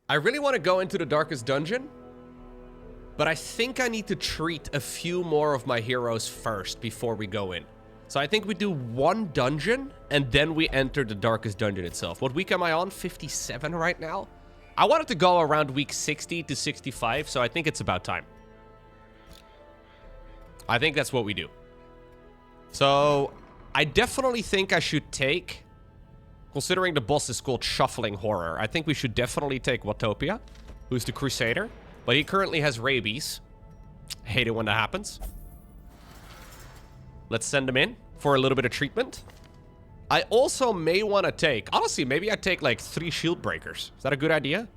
I really want to go into the darkest dungeon, but I think I need to treat a few more of my heroes first before we go in. So I think we do one dungeon, and then we enter the darkest dungeon itself. What week am I on? 57 right now? I wanted to go around week 60 to 65, so I think it's about time. I think that's what we do. So I definitely think I should take, considering the boss is called Shuffling Horror, I think we should definitely take Watopia, who's the Crusader. But he currently has rabies. Hate it when that happens. Let's send him in for a little bit of treatment. I also may want to take... Honestly, maybe I take like 3 shield breakers. Is that a good idea?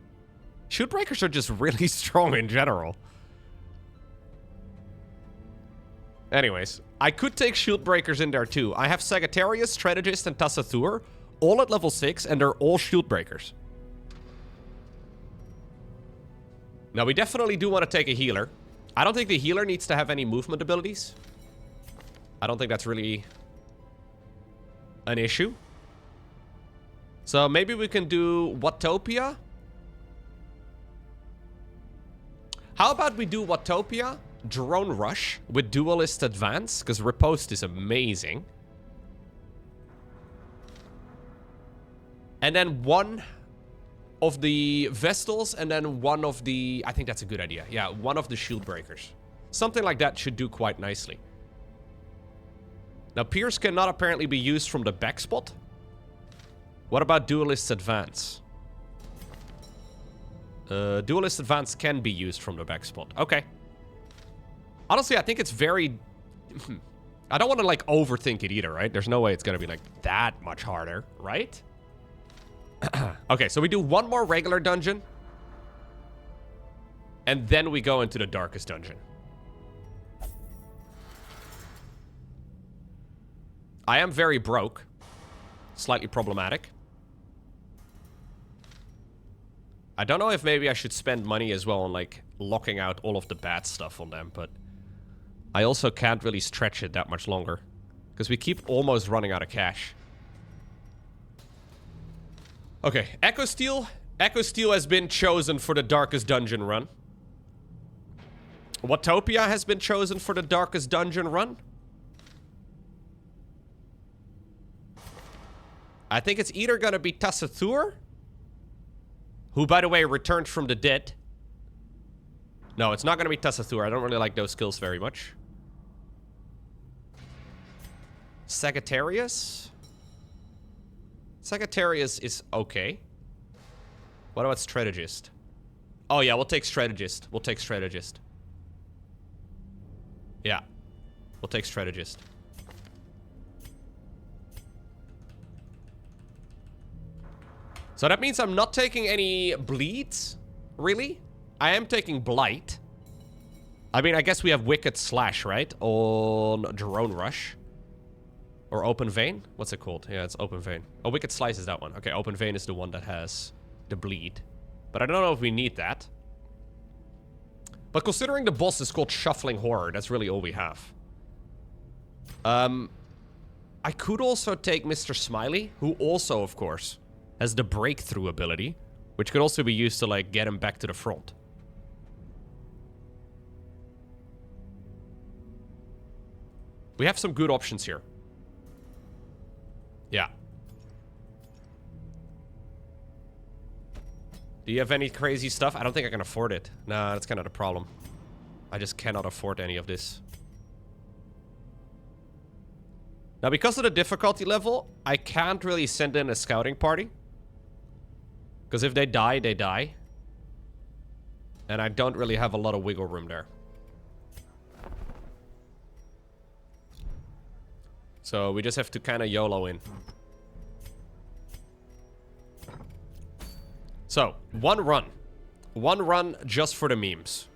Shield breakers are just really strong in general. Anyways, I could take shield breakers in there too. I have Sagittarius, Strategist, and Tassathur, all at level 6, and they're all shield breakers. Now, we definitely do want to take a healer. I don't think the healer needs to have any movement abilities. I don't think that's really an issue. So maybe we can do Watopia. How about we do Watopia, Drone Rush with Duelist Advance, because Riposte is amazing. And then one of the Vestals, and then one of the... I think that's a good idea. Yeah, one of the Shield Breakers. Something like that should do quite nicely. Now, Pierce cannot apparently be used from the back spot. What about Duelist Advance? Duelist Advance can be used from the back spot. Okay. Honestly, I think it's very... I don't want to, like, overthink it either, right? There's no way it's going to be, like, that much harder, right? Okay, so we do one more regular dungeon. And then we go into the darkest dungeon. I am very broke. Slightly problematic. I don't know if maybe I should spend money as well on, like, locking out all of the bad stuff on them, but I also can't really stretch it that much longer, because we keep almost running out of cash. Okay, Echo Steel. Echo Steel has been chosen for the darkest dungeon run. Watopia has been chosen for the darkest dungeon run. I think it's either gonna be Tassathur, who, by the way, returned from the dead. No, it's not gonna be Tassathur. I don't really like those skills very much. Sagittarius? Sagittarius is okay. What about Strategist? Oh, yeah, we'll take Strategist. We'll take Strategist. Yeah. We'll take Strategist. So that means I'm not taking any bleeds, really? I am taking Blight. I mean, I guess we have Wicked Slash, right? On Drone Rush. Or Open Vein? What's it called? Yeah, it's Open Vein. Oh, Wicked Slice is that one. Okay, Open Vein is the one that has the bleed. But I don't know if we need that. But considering the boss is called Shuffling Horror, that's really all we have. I could also take Mr. Smiley, who also, of course, has the breakthrough ability, which could also be used to, like, get him back to the front. We have some good options here. Yeah. Do you have any crazy stuff? I don't think I can afford it. Nah, that's kind of the problem. I just cannot afford any of this. Now, because of the difficulty level, I can't really send in a scouting party. Because if they die, they die. And I don't really have a lot of wiggle room there. So we just have to kind of YOLO in. So, one run. One run just for the memes.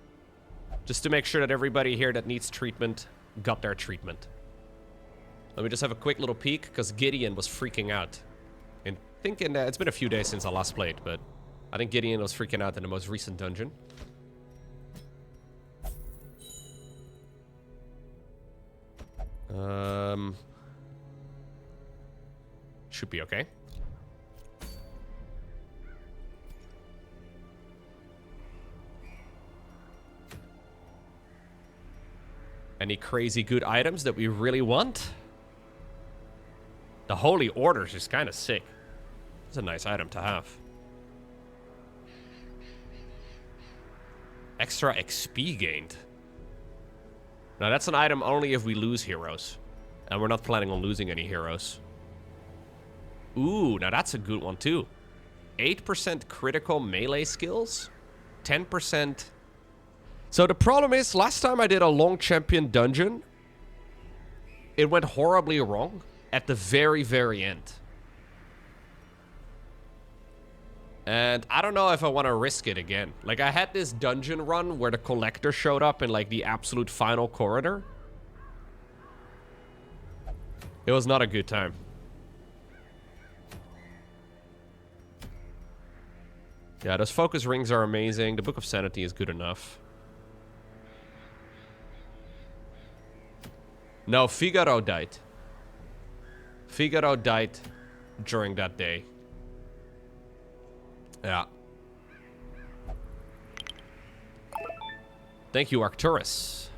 Just to make sure that everybody here that needs treatment got their treatment. Let me just have a quick little peek, because Gideon was freaking out. And thinking it's been a few days since I last played, but I think Gideon was freaking out in the most recent dungeon. Should be okay. Any crazy good items that we really want? The Holy Orders is kind of sick. It's a nice item to have. Extra XP gained. Now that's an item only if we lose heroes. And we're not planning on losing any heroes. Ooh, now that's a good one too. 8% critical melee skills. 10%. So the problem is, last time I did a long champion dungeon, it went horribly wrong at the very, very end. And I don't know if I want to risk it again. Like, I had this dungeon run where the collector showed up in, like, the absolute final corridor. It was not a good time. Yeah, those focus rings are amazing. The Book of Sanity is good enough. No, Figaro died. Figaro died during that day. Yeah. Thank you, Arcturus.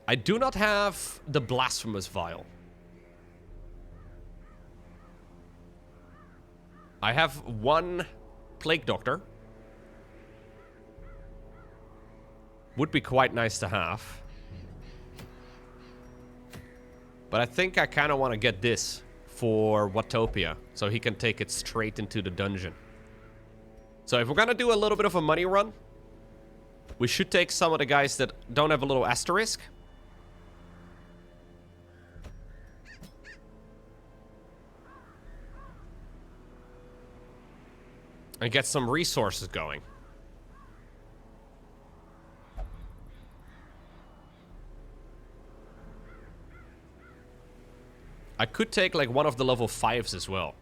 I do not have the Blasphemous Vial. I have one Plague Doctor. Would be quite nice to have. But I think I kind of want to get this for Watopia, so he can take it straight into the dungeon. So if we're gonna do a little bit of a money run, we should take some of the guys that don't have a little asterisk. And get some resources going. I could take like one of the level 5s as well.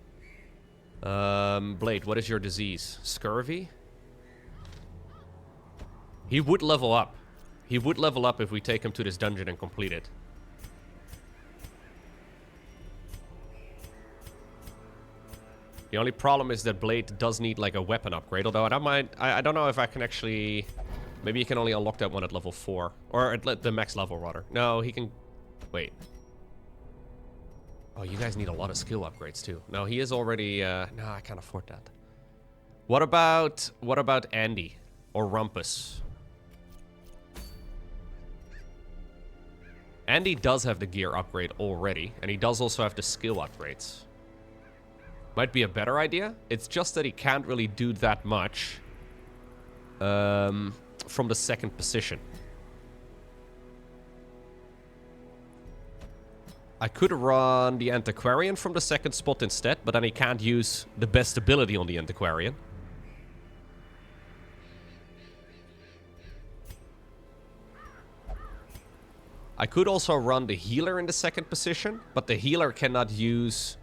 Blade, what is your disease? Scurvy? He would level up. He would level up if we take him to this dungeon and complete it. The only problem is that Blade does need like a weapon upgrade, although I don't know if I can actually... Maybe you can only unlock that one at level 4. Or at the max level, rather. No, he can... Wait. Oh, you guys need a lot of skill upgrades too. No, he is already... No, I can't afford that. What about Andy? Or Rumpus? Andy does have the gear upgrade already. And he does also have the skill upgrades. Might be a better idea. It's just that he can't really do that much. From the second position. I could run the Antiquarian from the second spot instead, but then he can't use the best ability on the Antiquarian. I could also run the healer in the second position, but the healer cannot use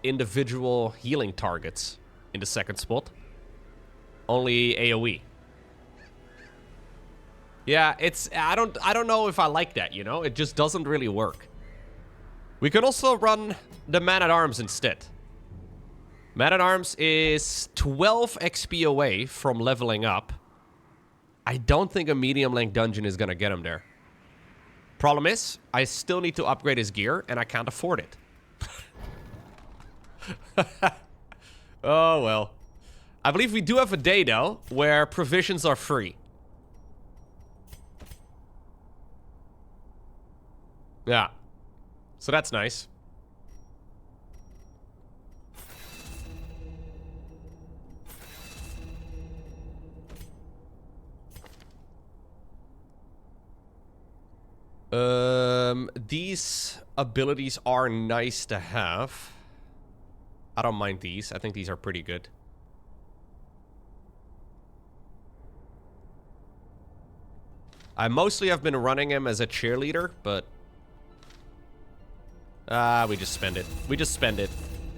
individual healing targets in the second spot. Only AoE. Yeah, it's... I don't know if I like that, you know? It just doesn't really work. We could also run the Man-at-Arms instead. Man-at-Arms is 12 XP away from leveling up. I don't think a medium-length dungeon is gonna get him there. Problem is, I still need to upgrade his gear, and I can't afford it. Oh, well. I believe we do have a day, though, where provisions are free. Yeah. So that's nice. These abilities are nice to have. I don't mind these. I think these are pretty good. I mostly have been running him as a cheerleader, but... we just spend it. We just spend it.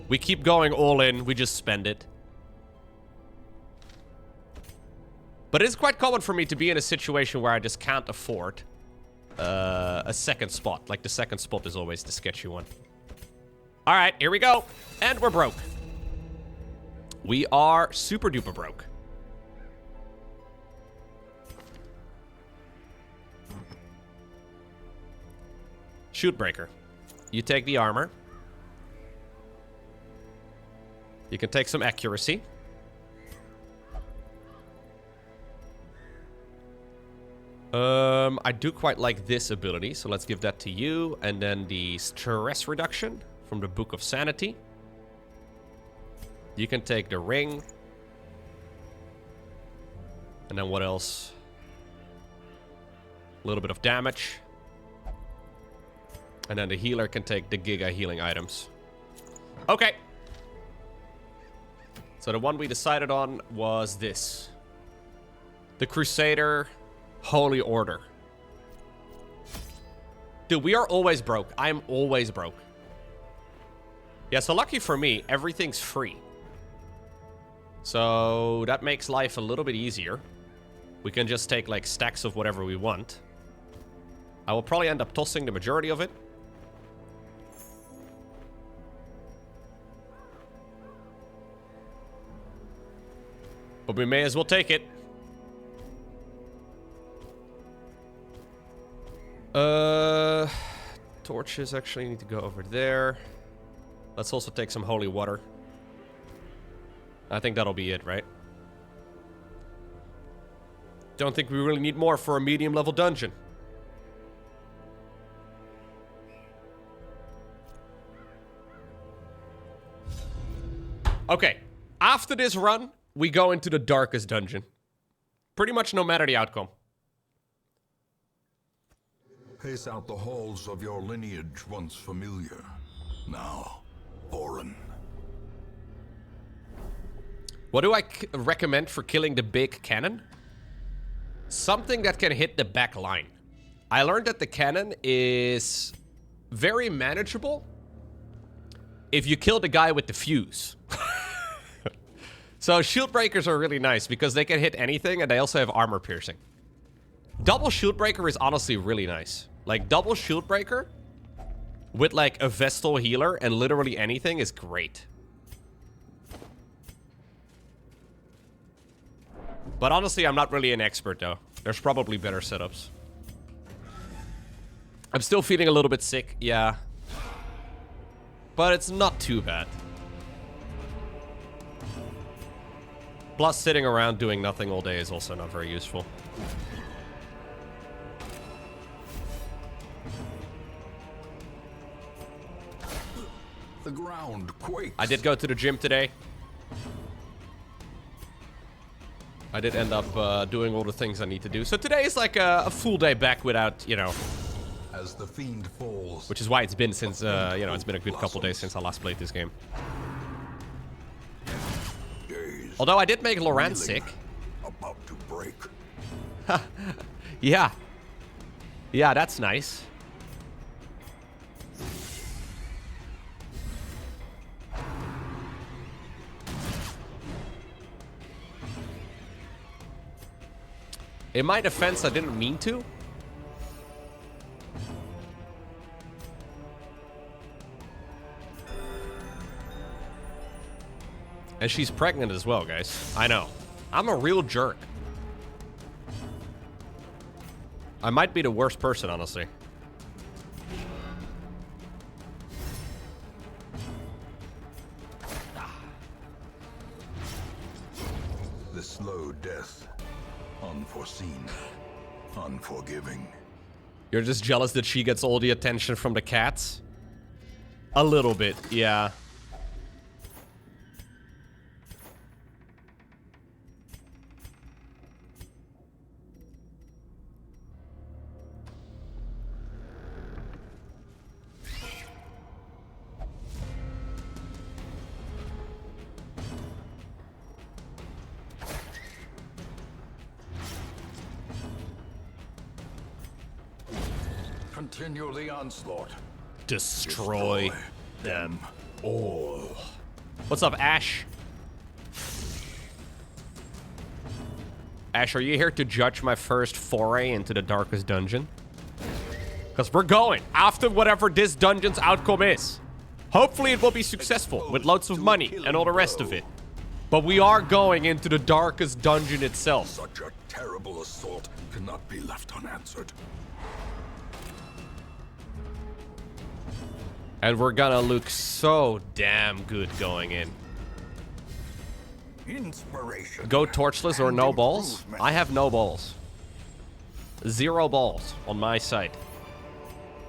We keep going all in. We just spend it. But it's quite common for me to be in a situation where I just can't afford a second spot. Like, the second spot is always the sketchy one. Alright, here we go. And we're broke. We are super duper broke. Shootbreaker. You take the armor. You can take some accuracy. I do quite like this ability, so let's give that to you. And then the stress reduction from the Book of Sanity. You can take the ring. And then what else? A little bit of damage. And then the healer can take the Giga healing items. Okay. So the one we decided on was this. The Crusader Holy Order. Dude, we are always broke. I'm always broke. Yeah, so lucky for me, everything's free. So that makes life a little bit easier. We can just take like stacks of whatever we want. I will probably end up tossing the majority of it. But we may as well take it. Torches actually need to go over there. Let's also take some holy water. I think that'll be it, right? Don't think we really need more for a medium level dungeon. Okay, after this run, we go into the darkest dungeon. Pretty much no matter the outcome. Pace out the halls of your lineage once familiar, now foreign. What do I recommend for killing the big cannon? Something that can hit the back line. I learned that the cannon is very manageable if you kill the guy with the fuse. So shield breakers are really nice because they can hit anything and they also have armor piercing. Double shield breaker is honestly really nice. Like double shield breaker with like a Vestal healer and literally anything is great. But honestly, I'm not really an expert though. There's probably better setups. I'm still feeling a little bit sick, yeah. But it's not too bad. Plus, sitting around doing nothing all day is also not very useful. The ground quakes. I did go to the gym today. I did end up doing all the things I need to do. So today is like a full day back without, you know... As the fiend falls, which is why it's been since, you know, it's been a good couple days since I last played this game. Although I did make Laurent sick. About to break. Yeah. Yeah, that's nice. In my defense, I didn't mean to. And she's pregnant as well, guys. I know. I'm a real jerk. I might be the worst person, honestly. The slow death. Unforeseen. Unforgiving. You're just jealous that she gets all the attention from the cats? A little bit, yeah. Continue the onslaught. Destroy them all. What's up, Ash? Ash, are you here to judge my first foray into the darkest dungeon? Because we're going after whatever this dungeon's outcome is. Hopefully it will be successful with loads of money and all the rest of it. But we are going into the darkest dungeon itself. Such a terrible assault cannot be left unanswered. And we're gonna look so damn good going in. Inspiration. Go torchless or no balls? I have no balls. 0 balls on my side.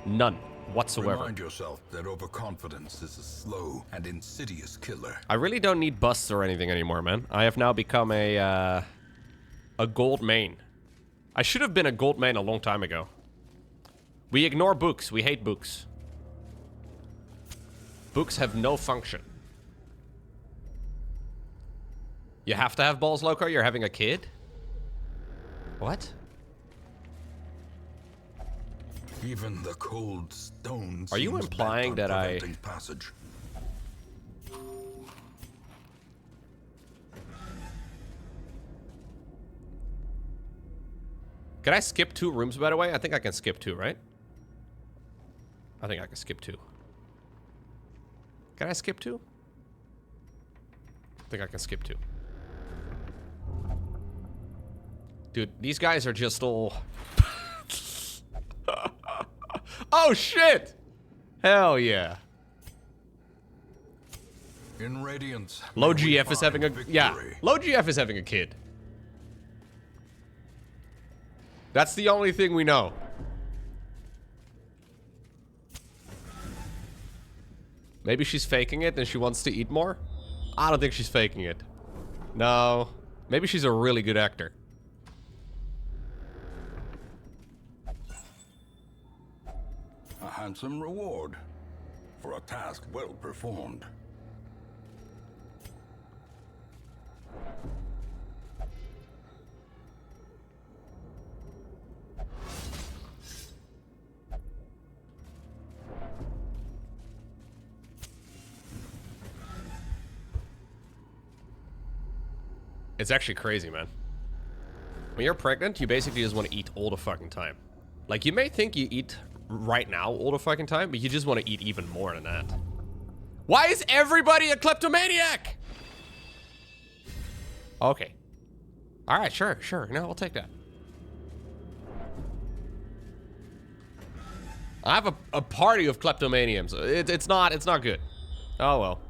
None whatsoever. Remind yourself that overconfidence is a slow and insidious killer. I really don't need busts or anything anymore, man. I have now become a gold main. I should have been a gold main a long time ago. We ignore books. We hate books. Books have no function. You have to have balls, Loco? You're having a kid? What? Even the cold stone. Are you seems implying bent that on I... preventing passage. Can I skip 2 rooms, by the way? I think I can skip 2, right? I think I can skip 2. Can I skip 2? I think I can skip 2. Dude, these guys are just all... Oh, shit! Hell yeah. In Radiance, Low may we GF is having a... find Yeah, victory. Low GF is having a kid. That's the only thing we know. Maybe she's faking it and she wants to eat more? I don't think she's faking it. No. Maybe she's a really good actor. A handsome reward for a task well performed. It's actually crazy, man. When you're pregnant, you basically just want to eat all the fucking time. Like, you may think you eat right now all the fucking time, but you just want to eat even more than that. Why is everybody a kleptomaniac? Okay. Alright, sure. No, we'll take that. I have a party of kleptomaniums. It's not good. Oh, well.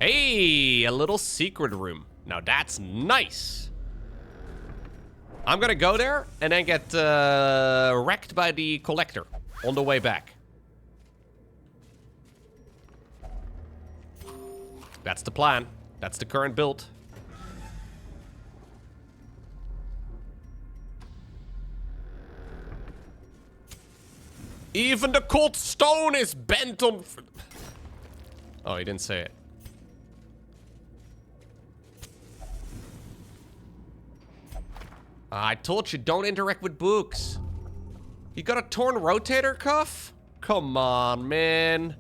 Hey, a little secret room. Now that's nice. I'm gonna go there and then get wrecked by the collector on the way back. That's the plan. That's the current build. Even the cold stone is bent on... Oh, he didn't say it. I told you, don't interact with books. You got a torn rotator cuff? Come on, man.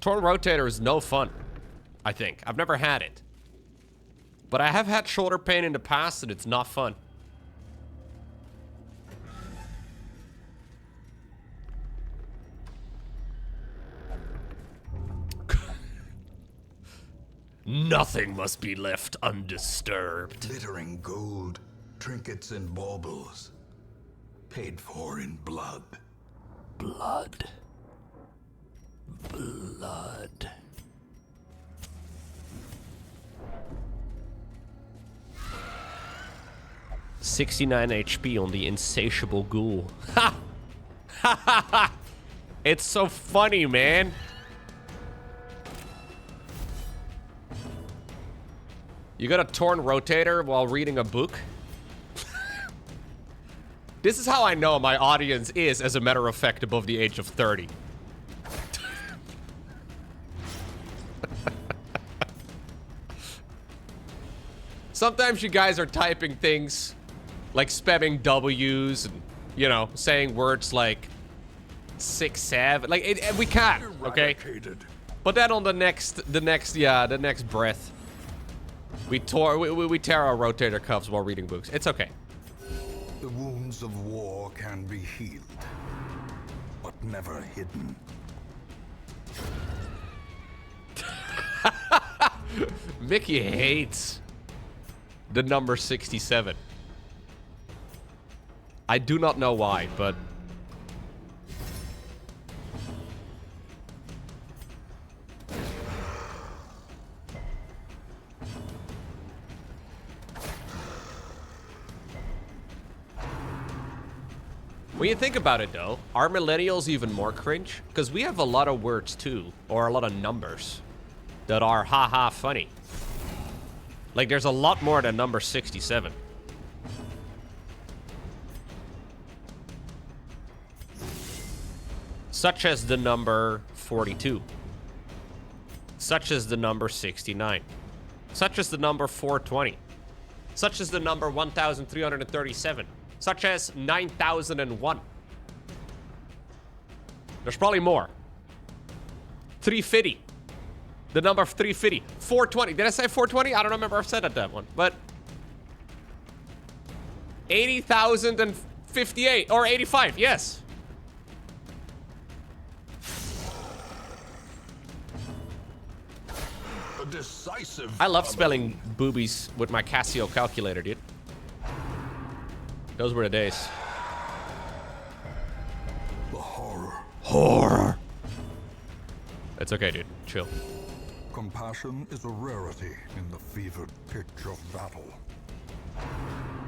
Torn rotator is no fun, I think. I've never had it. But I have had shoulder pain in the past and it's not fun. Nothing must be left undisturbed. Glittering gold, trinkets and baubles, paid for in blood. Blood. 69 HP on the insatiable ghoul. Ha! Ha ha ha! It's so funny, man. You got a torn rotator while reading a book? This is how I know my audience is, as a matter of fact, above the age of 30. Sometimes you guys are typing things like spamming W's and, you know, saying words like 6, 7. Like, we can't, okay? But then on the next breath, we tear our rotator cuffs while reading books. It's okay. The wounds of war can be healed, but never hidden. Mickey hates the number 67. I do not know why, but... When you think about it, though, are millennials even more cringe? Because we have a lot of words, too, or a lot of numbers that are haha funny. Like, there's a lot more than number 67. Such as the number 42. Such as the number 69. Such as the number 420. Such as the number 1337. Such as 9001. There's probably more. 350. The number 350. 420. Did I say 420? I don't remember if I said that one. But 80,058 or 85. Yes. A decisive. I love spelling boobies with my Casio calculator, dude. Those were the days. The horror. Horror. It's okay, dude. Chill. Compassion is a rarity in the fevered pitch of battle.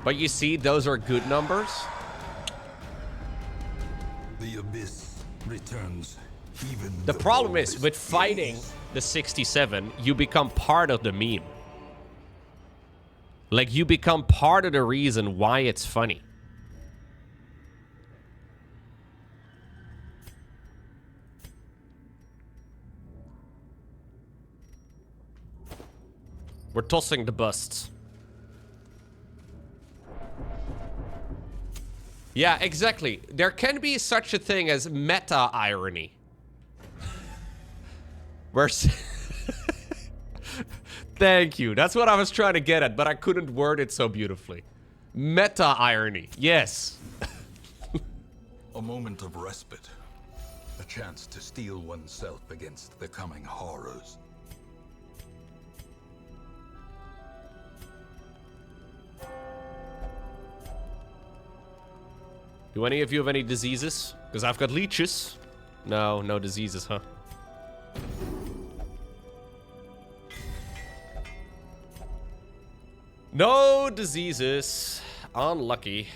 But you see, those are good numbers. The abyss returns even. The problem is, with fighting the 67, you become part of the meme. Like, you become part of the reason why it's funny. We're tossing the busts. Yeah, exactly. There can be such a thing as meta-irony. Where... Thank you. That's what I was trying to get at, but I couldn't word it so beautifully. Meta-irony. Yes. A moment of respite. A chance to steel oneself against the coming horrors. Do any of you have any diseases? Because I've got leeches. No, no diseases, huh? No diseases. Unlucky.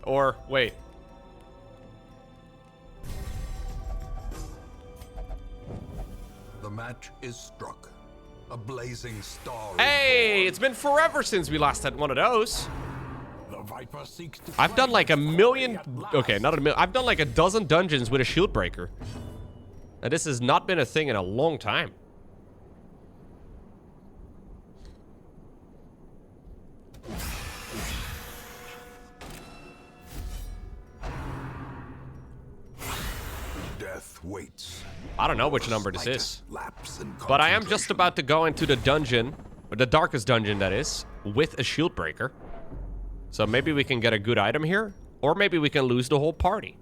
Or, wait. The match is struck. A blazing star. Hey, it's been forever since we last had one of those. The Viper seeks to I've done like a million... Okay, not a million. I've done like a dozen dungeons with a shield breaker. And this has not been a thing in a long time. Death waits. I don't know which number this is. But I am just about to go into the dungeon, or the darkest dungeon that is, with a shield breaker. So maybe we can get a good item here, or maybe we can lose the whole party.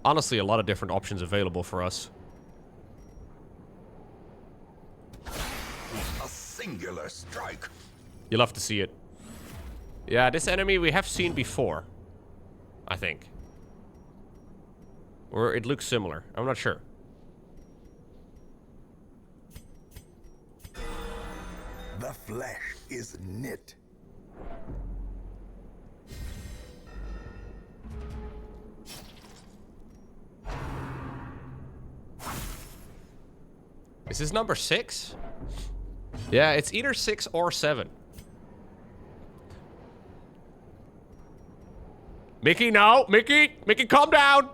Honestly, a lot of different options available for us. A singular strike. You'll have to see it. Yeah, this enemy we have seen before, I think. Or it looks similar. I'm not sure. The flesh is knit. Is this number 6? Yeah, it's either 6 or 7. Mickey, no! Mickey! Mickey, calm down!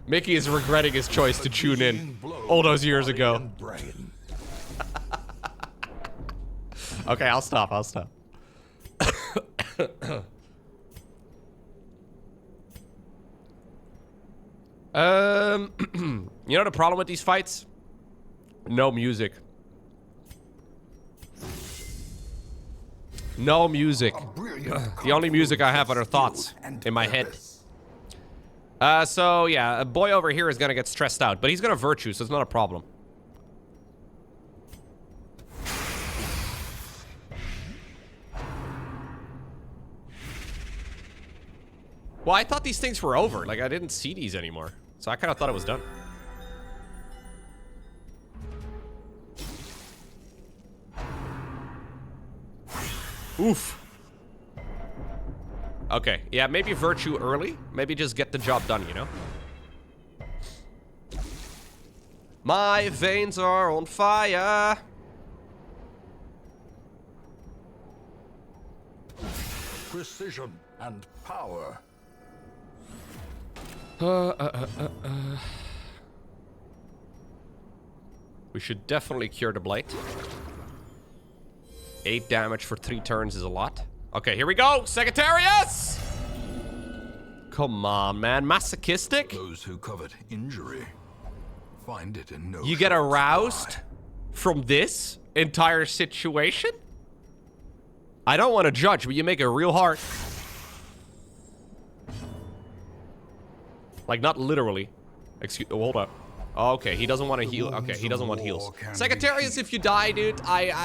Mickey is regretting his choice to tune in all those years ago. Okay, I'll stop. I'll stop. You know the problem with these fights? No music. No music. The only music I have are thoughts in my head. So yeah, a boy over here is gonna get stressed out, but he's gonna virtue, so it's not a problem. Well, I thought these things were over. Like, I didn't see these anymore. So I kind of thought it was done. Oof. Okay, yeah, maybe virtue early. Maybe just get the job done, you know? My veins are on fire. Precision and power. We should definitely cure the blight. 8 damage for 3 turns is a lot. Okay, here we go, Sagittarius! Come on, man, masochistic? Those who covet injury find it in no You get short aroused supply. from this entire situation? I don't want to judge, but you make it real hard. Like, not literally. Excuse, oh, hold up. Okay, he doesn't want to heal. Okay, he doesn't want heals. Sagittarius, if you die, dude,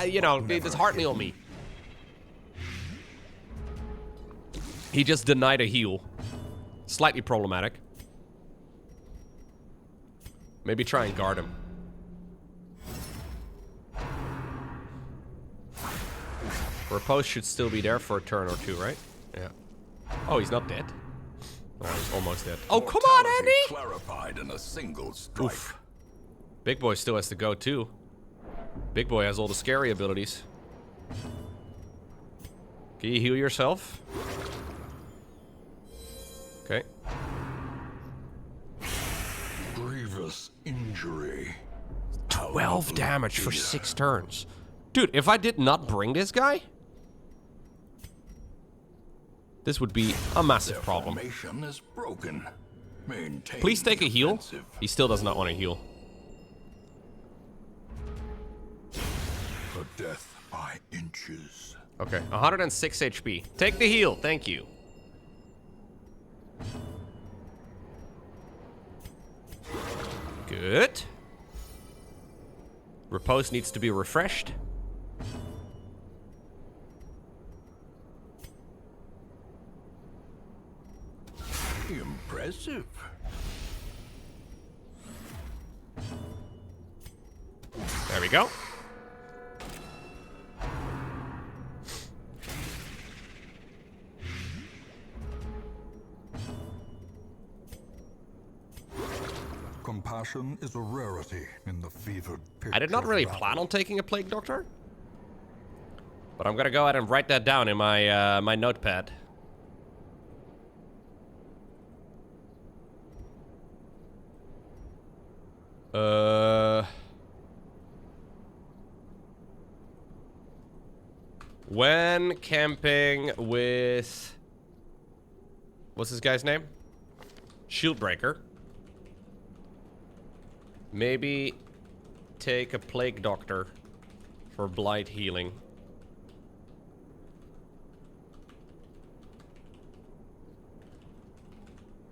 you know, just heart heal me. He just denied a heal. Slightly problematic. Maybe try and guard him. Repose should still be there for a turn or two, right? Yeah. Oh, he's not dead. Oh, he's almost dead. Oh, come on, Andy! Clarified in a single strike. Oof. Big Boy still has to go, too. Big Boy has all the scary abilities. Can you heal yourself? Okay. Grievous injury. 12 damage for 6 turns. Dude, if I did not bring this guy, this would be a massive problem. Formation is broken. Maintain Please take a heal. defensive. He still does not want to heal. A death by inches. Okay, 106 HP. Take the heal, thank you. Good. Repose needs to be refreshed. Impressive. There we go. Compassion is a rarity in the fevered pitch I did not of really battle. plan on taking a Plague Doctor, but I'm gonna go ahead and write that down in my my notepad. When camping with... What's this guy's name? Shieldbreaker. Maybe take a Plague Doctor for blight healing.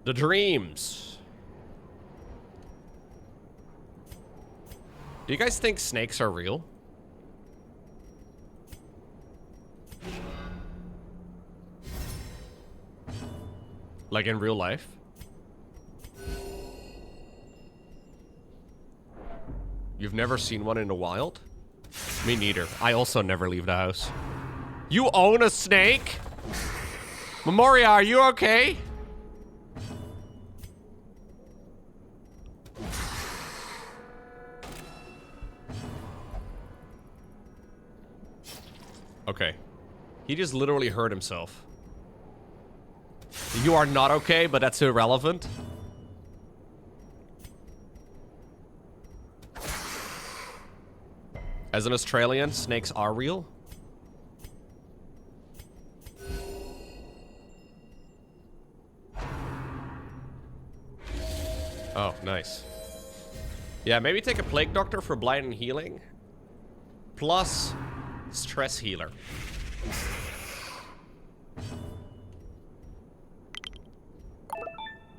The dreams. Do you guys think snakes are real? Like in real life? You've never seen one in the wild? Me neither. I also never leave the house. You own a snake? Memoria, are you okay? Okay. He just literally hurt himself. You are not okay, but that's irrelevant. As an Australian, snakes are real? Oh, nice. Yeah, maybe take a Plague Doctor for blight and healing. Plus, stress healer.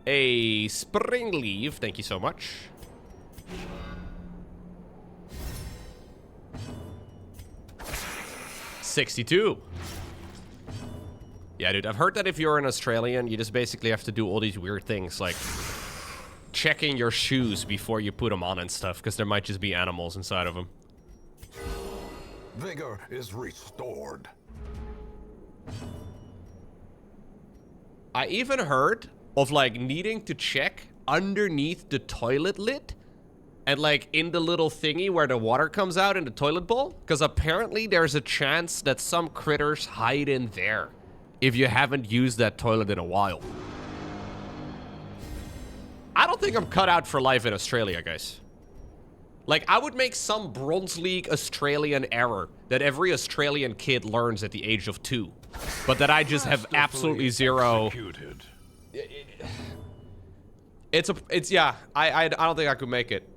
A spring leaf, thank you so much. $62. Yeah, dude, I've heard that if you're an Australian, you just basically have to do all these weird things, like checking your shoes before you put them on and stuff, because there might just be animals inside of them. Vigor is restored. I even heard of, like, needing to check underneath the toilet lid and, like, in the little thingy where the water comes out in the toilet bowl, because apparently there's a chance that some critters hide in there if you haven't used that toilet in a while. I don't think I'm cut out for life in Australia, guys. Like, I would make some Bronze League Australian error that every Australian kid learns at the age of 2. But that I just have absolutely zero... Executed. Yeah, I don't think I could make it.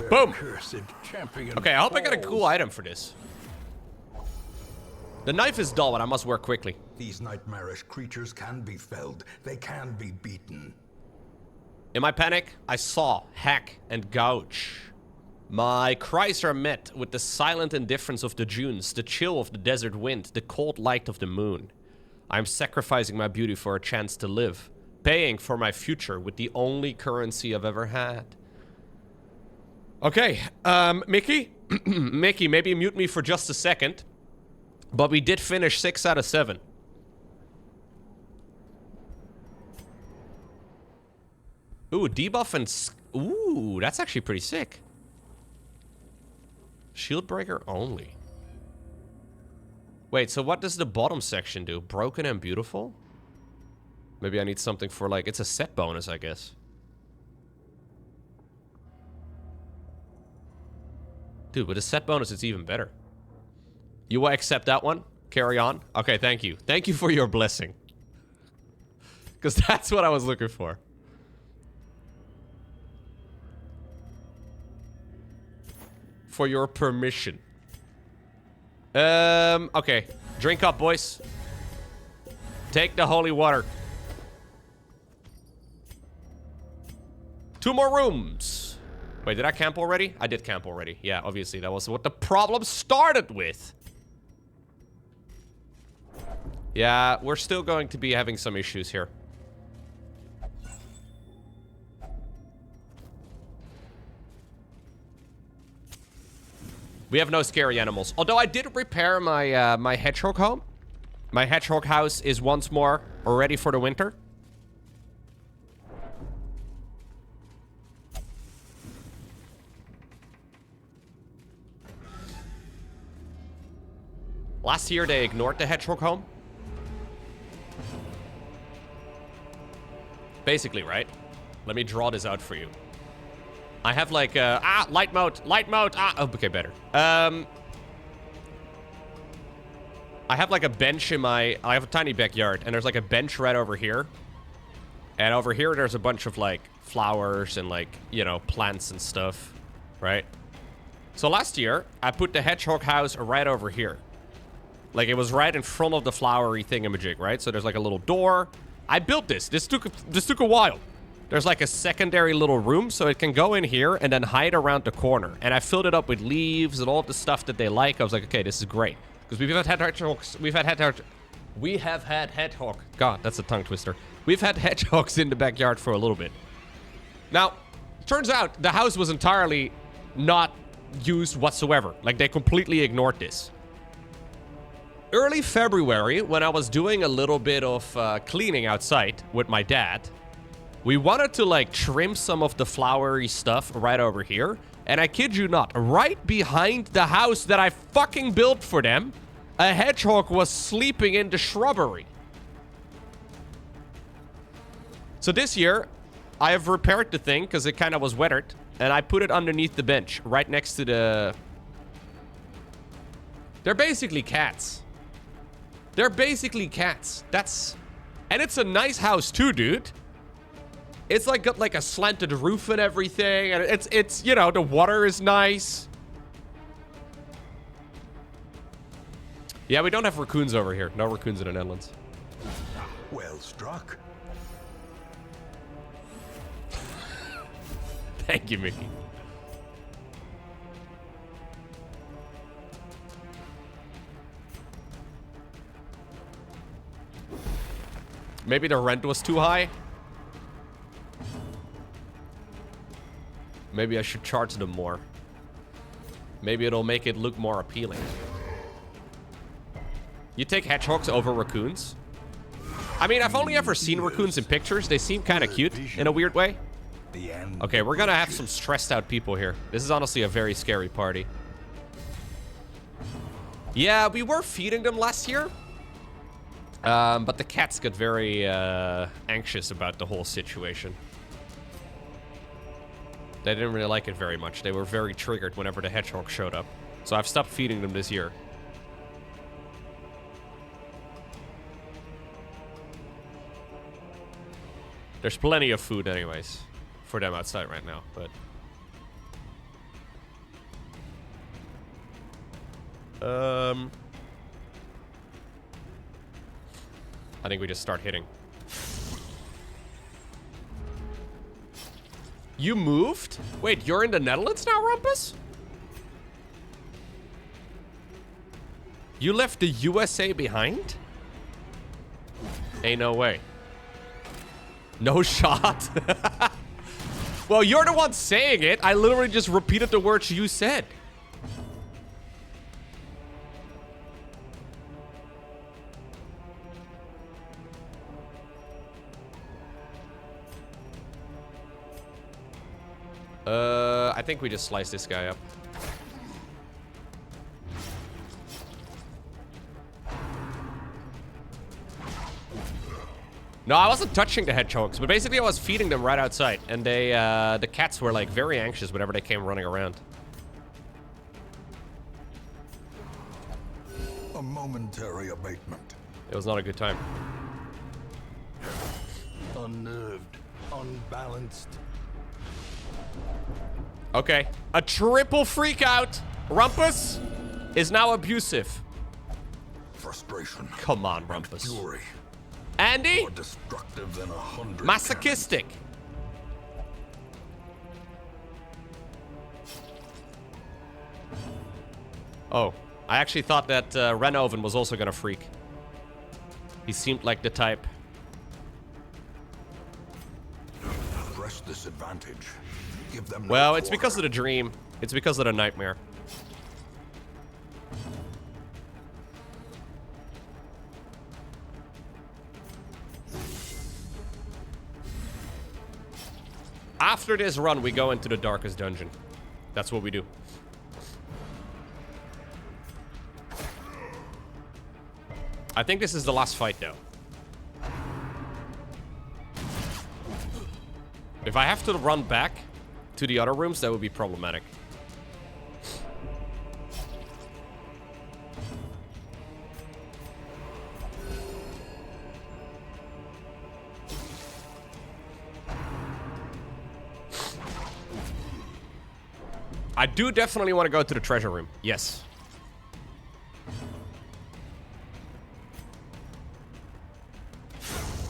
Boom! Okay, I hope I got a cool item for this. The knife is dull, and I must work quickly. These nightmarish creatures can be felled. They can be beaten. In my panic, I saw, hack, and gouge. My cries are met with the silent indifference of the dunes, the chill of the desert wind, the cold light of the moon. I am sacrificing my beauty for a chance to live, paying for my future with the only currency I've ever had. Okay, Mickey? Mickey, maybe mute me for just a second. But we did finish 6 out of 7. Ooh, debuff and... Ooh, that's actually pretty sick. Shield breaker only. Wait, so what does the bottom section do? Broken and beautiful? Maybe I need something for, like... It's a set bonus, I guess. Dude, with a set bonus, it's even better. You will accept that one? Carry on? Okay, thank you. Thank you for your blessing. Because that's what I was looking for. For your permission. Okay. Drink up, boys. Take the holy water. 2 more rooms. Wait, did I camp already? I did camp already. Yeah, obviously. That was what the problem started with. Yeah, we're still going to be having some issues here. We have no scary animals. Although I did repair my my hedgehog home. My hedgehog house is once more ready for the winter. Last year they ignored the hedgehog home. Basically, right? Let me draw this out for you. I have like light mode, oh, okay, better. I have like a bench in I have a tiny backyard, and there's like a bench right over here. And over here, there's a bunch of like flowers and like, you know, plants and stuff, right? So last year, I put the hedgehog house right over here. Like, it was right in front of the flowery thingamajig, right? So there's like a little door. I built this. This took a while. There's like a secondary little room, so it can go in here and then hide around the corner. And I filled it up with leaves and all the stuff that they like. I was like, okay, this is great. Because we have had hedgehog. God, that's a tongue twister. We've had hedgehogs in the backyard for a little bit. Now, turns out the house was entirely not used whatsoever. Like, they completely ignored this. Early February, when I was doing a little bit of cleaning outside with my dad, we wanted to, like, trim some of the flowery stuff right over here. And I kid you not, right behind the house that I fucking built for them, a hedgehog was sleeping in the shrubbery. So this year, I have repaired the thing because it kind of was weathered. And I put it underneath the bench, right next to the... They're basically cats. They're basically cats. That's... And it's a nice house too, dude. It's like got like a slanted roof and everything. And it's you know, the water is nice. Yeah, we don't have raccoons over here. No raccoons in the Netherlands. Well struck. Thank you, Mickey. Maybe the rent was too high. Maybe I should charge them more. Maybe it'll make it look more appealing. You take hedgehogs over raccoons? I mean, I've only ever seen raccoons in pictures. They seem kind of cute in a weird way. Okay, we're gonna have some stressed out people here. This is honestly a very scary party. Yeah, we were feeding them last year. But the cats got very anxious about the whole situation. They didn't really like it very much. They were very triggered whenever the hedgehog showed up. So I've stopped feeding them this year. There's plenty of food anyways for them outside right now, but... I think we just start hitting. You moved? Wait, you're in the Netherlands now, Rumpus? You left the USA behind? Ain't no way. No shot. Well, you're the one saying it. I literally just repeated the words you said. I think we just slice this guy up. No, I wasn't touching the hedgehogs, but basically I was feeding them right outside, and they, the cats were like very anxious whenever they came running around. A momentary abatement. It was not a good time. Unnerved, unbalanced. Okay, a triple freak out. Rumpus is now abusive. Frustration. Come on, Rumpus. Fury. Andy? More destructive than 100 Masochistic. Oh, I actually thought that Renoven was also gonna freak. He seemed like the type. Press this advantage. Give them Well, no it's because of the dream. It's because of the nightmare. After this run, we go into the darkest dungeon. That's what we do. I think this is the last fight, though. If I have to run back to the other rooms, that would be problematic. I do definitely want to go to the treasure room. Yes.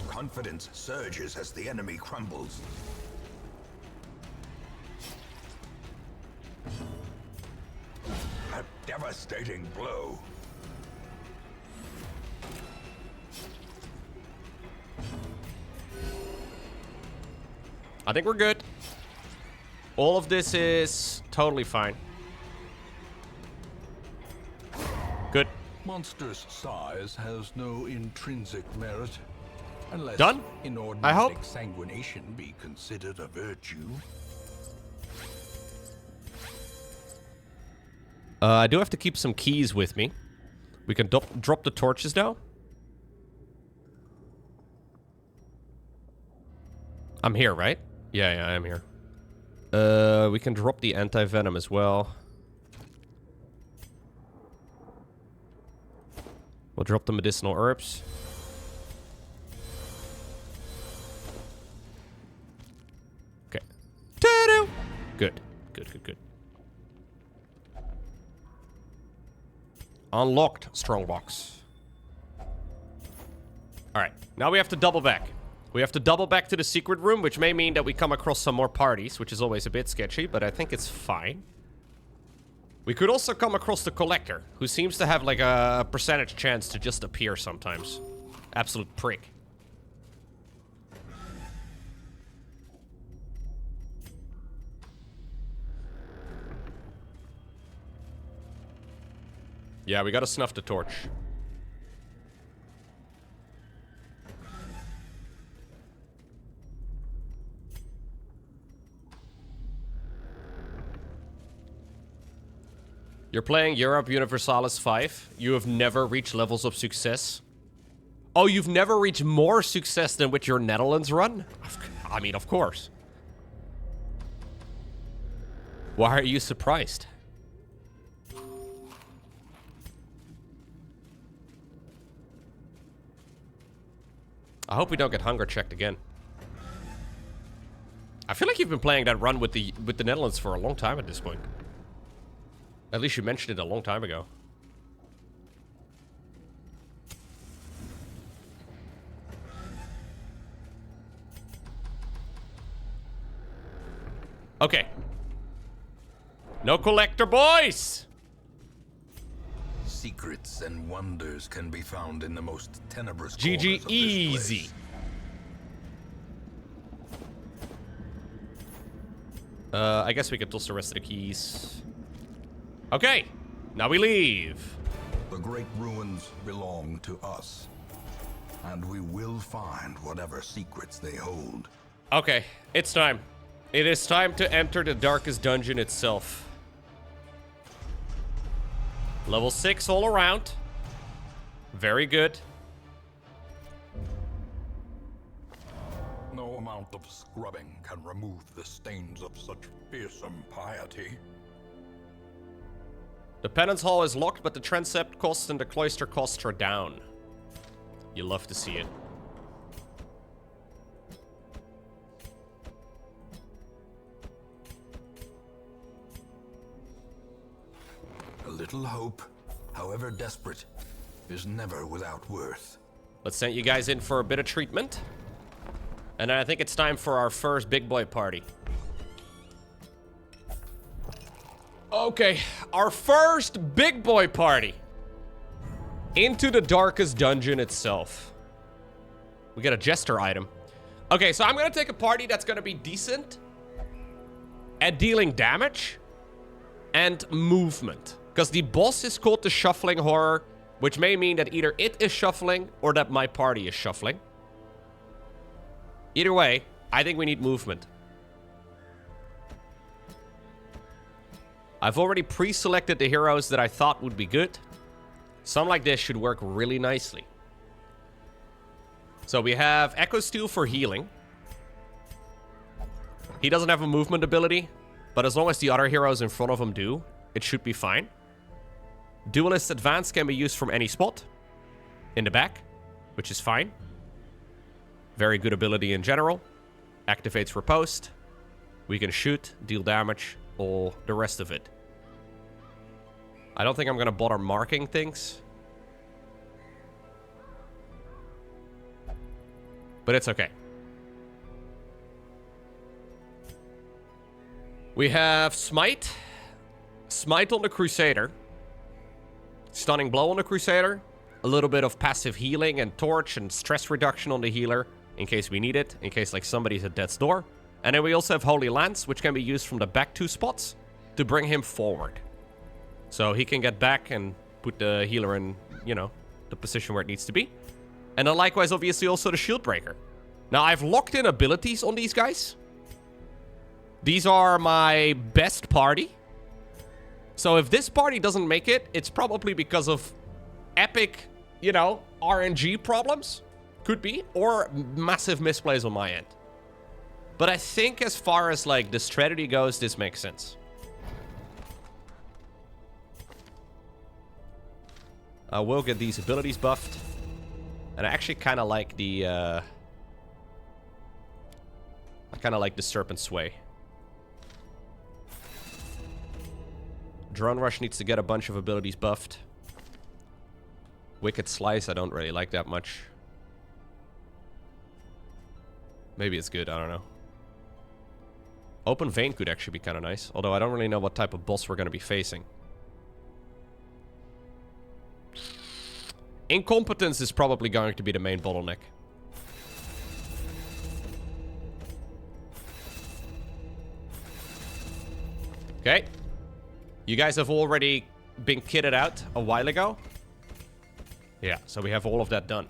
Confidence surges as the enemy crumbles. A devastating blow. I think we're good. All of this is totally fine. Good. Monster's size has no intrinsic merit. Unless Done? inordinate I hope. exsanguination be considered a virtue. I do have to keep some keys with me. We can drop the torches now. I'm here, right? Yeah, I am here. We can drop the anti-venom as well. We'll drop the medicinal herbs. Okay. Ta-da! Good. Good. Unlocked strong box. Alright, now we have to double back. We have to double back to the secret room, which may mean that we come across some more parties, which is always a bit sketchy, but I think it's fine. We could also come across the Collector, who seems to have like a percentage chance to just appear sometimes. Absolute prick. Yeah, we gotta snuff the torch. You're playing Europe Universalis 5. You have never reached levels of success. Oh, you've never reached more success than with your Netherlands run? I mean, of course. Why are you surprised? I hope we don't get hunger checked again. I feel like you've been playing that run with the Netherlands for a long time at this point. At least you mentioned it a long time ago. Okay. No Collector, boys! Secrets and wonders can be found in the most tenebrous GG corners of this easy. place. I guess we could toss the rest of the keys. Okay, now we leave. The great ruins belong to us, and we will find whatever secrets they hold. Okay, it's time. It is time to enter the darkest dungeon itself. Level 6 all around. Very good. No amount of scrubbing can remove the stains of such fearsome piety. The penance hall is locked, but the transept costs and the cloister costs are down. You love to see it. A little hope, however desperate, is never without worth. Let's send you guys in for a bit of treatment. And then I think it's time for our first big boy party. Okay, our first big boy party. Into the darkest dungeon itself. We get a jester item. Okay, so I'm gonna take a party that's gonna be decent at dealing damage and movement. Because the boss is called the Shuffling Horror, which may mean that either it is shuffling or that my party is shuffling. Either way, I think we need movement. I've already pre-selected the heroes that I thought would be good. Some like this should work really nicely. So we have Echo Steel for healing. He doesn't have a movement ability, but as long as the other heroes in front of him do, it should be fine. Duelist Advance can be used from any spot in the back, which is fine. Very good ability in general. Activates Riposte. We can shoot, deal damage, or the rest of it. I don't think I'm gonna bother marking things. But it's okay. We have Smite. Smite on the Crusader. Stunning Blow on the Crusader. A little bit of passive healing and torch and stress reduction on the healer. In case we need it. In case like somebody's at death's door. And then we also have Holy Lance, which can be used from the back 2 spots to bring him forward. So he can get back and put the healer in, you know, the position where it needs to be. And then likewise, obviously, also the Shield Breaker. Now, I've locked in abilities on these guys. These are my best party. So if this party doesn't make it, it's probably because of epic, you know, RNG problems. Could be. Or massive misplays on my end. But I think as far as, like, the strategy goes, this makes sense. I will get these abilities buffed. And I actually kind of like the, I kind of like the Serpent Sway. Drone Rush needs to get a bunch of abilities buffed. Wicked Slice, I don't really like that much. Maybe it's good, I don't know. Open vein could actually be kind of nice. Although I don't really know what type of boss we're going to be facing. Incompetence is probably going to be the main bottleneck. Okay. You guys have already been kitted out a while ago. Yeah, so we have all of that done.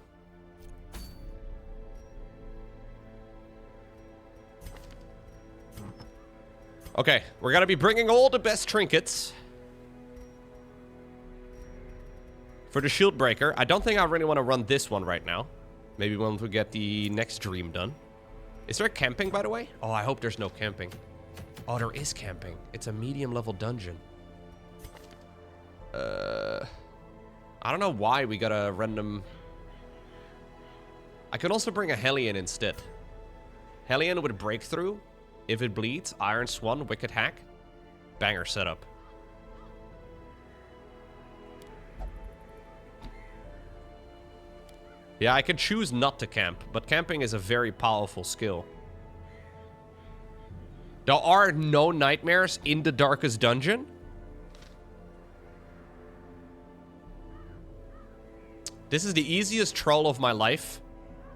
Okay, we're gonna be bringing all the best trinkets for the shield breaker. I don't think I really want to run this one right now. Maybe once we get the next dream done. Is there camping, by the way? Oh, I hope there's no camping. Oh, there is camping. It's a medium level dungeon. I don't know why we got a random... I could also bring a Hellion instead. Hellion with breakthrough. If it bleeds, Iron Swan, Wicked Hack. Banger setup. Yeah, I can choose not to camp, but camping is a very powerful skill. There are no nightmares in the darkest dungeon. This is the easiest troll of my life.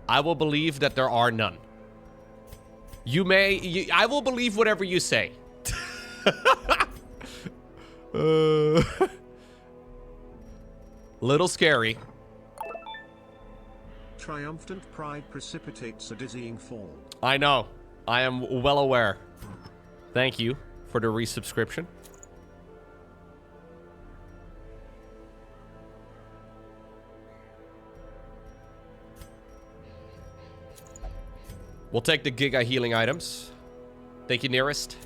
I will believe that there are none. I will believe whatever you say. Little scary. Triumphant pride precipitates a dizzying fall. I know. I am well aware. Thank you for the resubscription. We'll take the Giga healing items. Thank you, Nearest.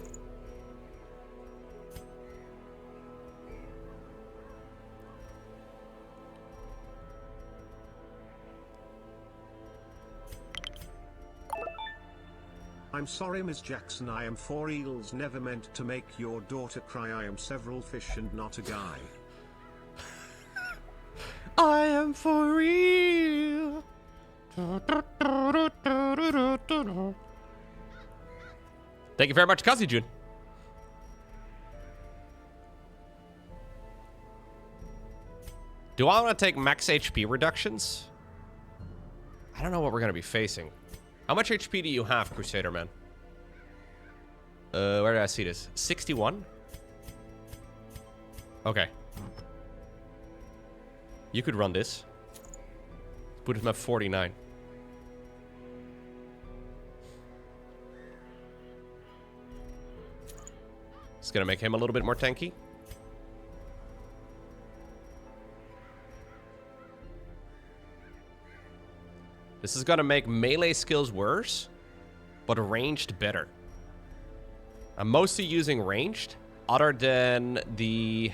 I'm sorry, Miss Jackson. I am 4 eels, never meant to make your daughter cry. I am several fish and not a guy. I am for real. Thank you very much, Kazi-jun. Do I want to take max HP reductions? I don't know what we're going to be facing. How much HP do you have, Crusader Man? Where did I see this? 61? Okay. You could run this. Put him at 49. It's gonna make him a little bit more tanky. This is gonna make melee skills worse, but ranged better. I'm mostly using ranged, other than the...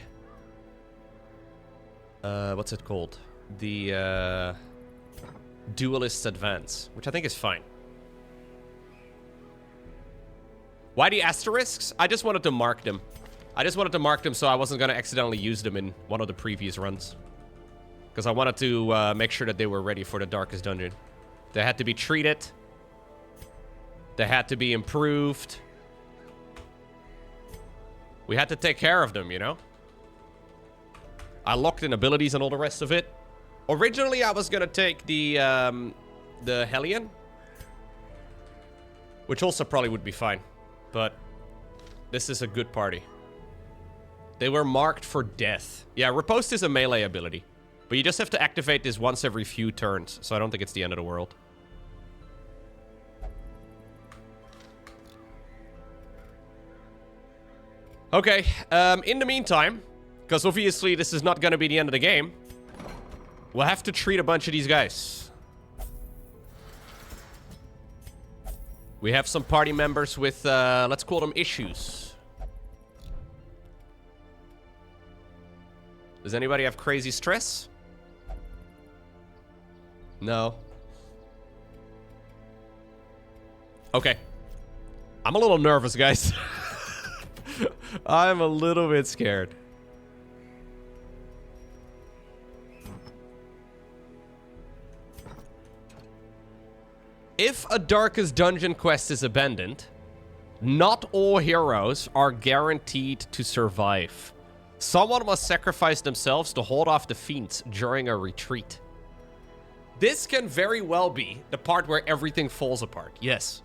what's it called? The, Duelist's Advance, which I think is fine. Why the asterisks? I just wanted to mark them. I just wanted to mark them so I wasn't gonna accidentally use them in one of the previous runs. Because I wanted to make sure that they were ready for the Darkest Dungeon. They had to be treated. They had to be improved. We had to take care of them, you know? I locked in abilities and all the rest of it. Originally, I was gonna take the Hellion. Which also probably would be fine. But this is a good party. They were marked for death. Yeah, Riposte is a melee ability. But you just have to activate this once every few turns. So I don't think it's the end of the world. Okay, in the meantime, because obviously this is not going to be the end of the game, we'll have to treat a bunch of these guys. We have some party members with, let's call them issues. Does anybody have crazy stress? No. Okay. I'm a little nervous, guys. I'm a little bit scared. If a Darkest Dungeon quest is abandoned, not all heroes are guaranteed to survive. Someone must sacrifice themselves to hold off the fiends during a retreat. This can very well be the part where everything falls apart. Yes.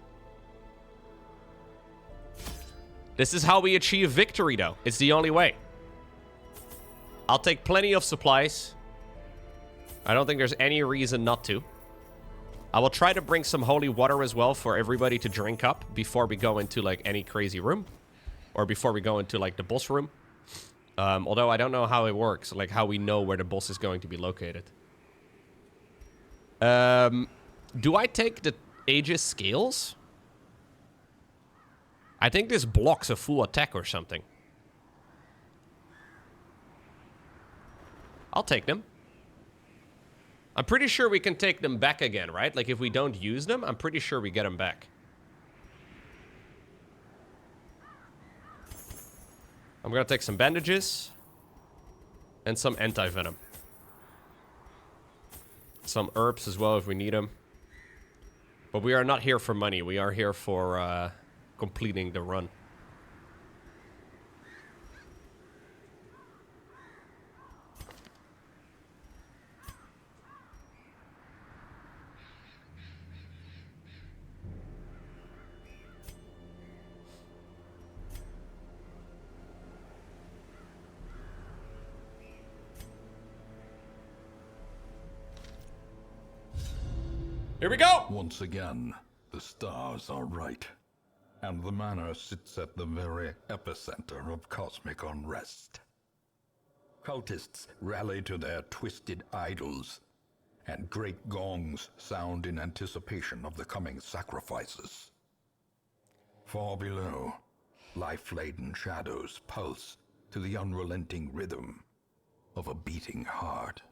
This is how we achieve victory, though. It's the only way. I'll take plenty of supplies. I don't think there's any reason not to. I will try to bring some holy water as well for everybody to drink up before we go into, like, any crazy room. Or before we go into, like, the boss room. Although I don't know how it works. Like, how we know where the boss is going to be located. Do I take the Aegis scales? I think this blocks a full attack or something. I'll take them. I'm pretty sure we can take them back again, right? Like, if we don't use them, I'm pretty sure we get them back. I'm gonna take some bandages. And some anti-venom. Some herbs as well if we need them. But we are not here for money. We are here for completing the run. Here we go! Once again, the stars are right. And the manor sits at the very epicenter of cosmic unrest. Cultists rally to their twisted idols, and great gongs sound in anticipation of the coming sacrifices. Far below, life-laden shadows pulse to the unrelenting rhythm of a beating heart.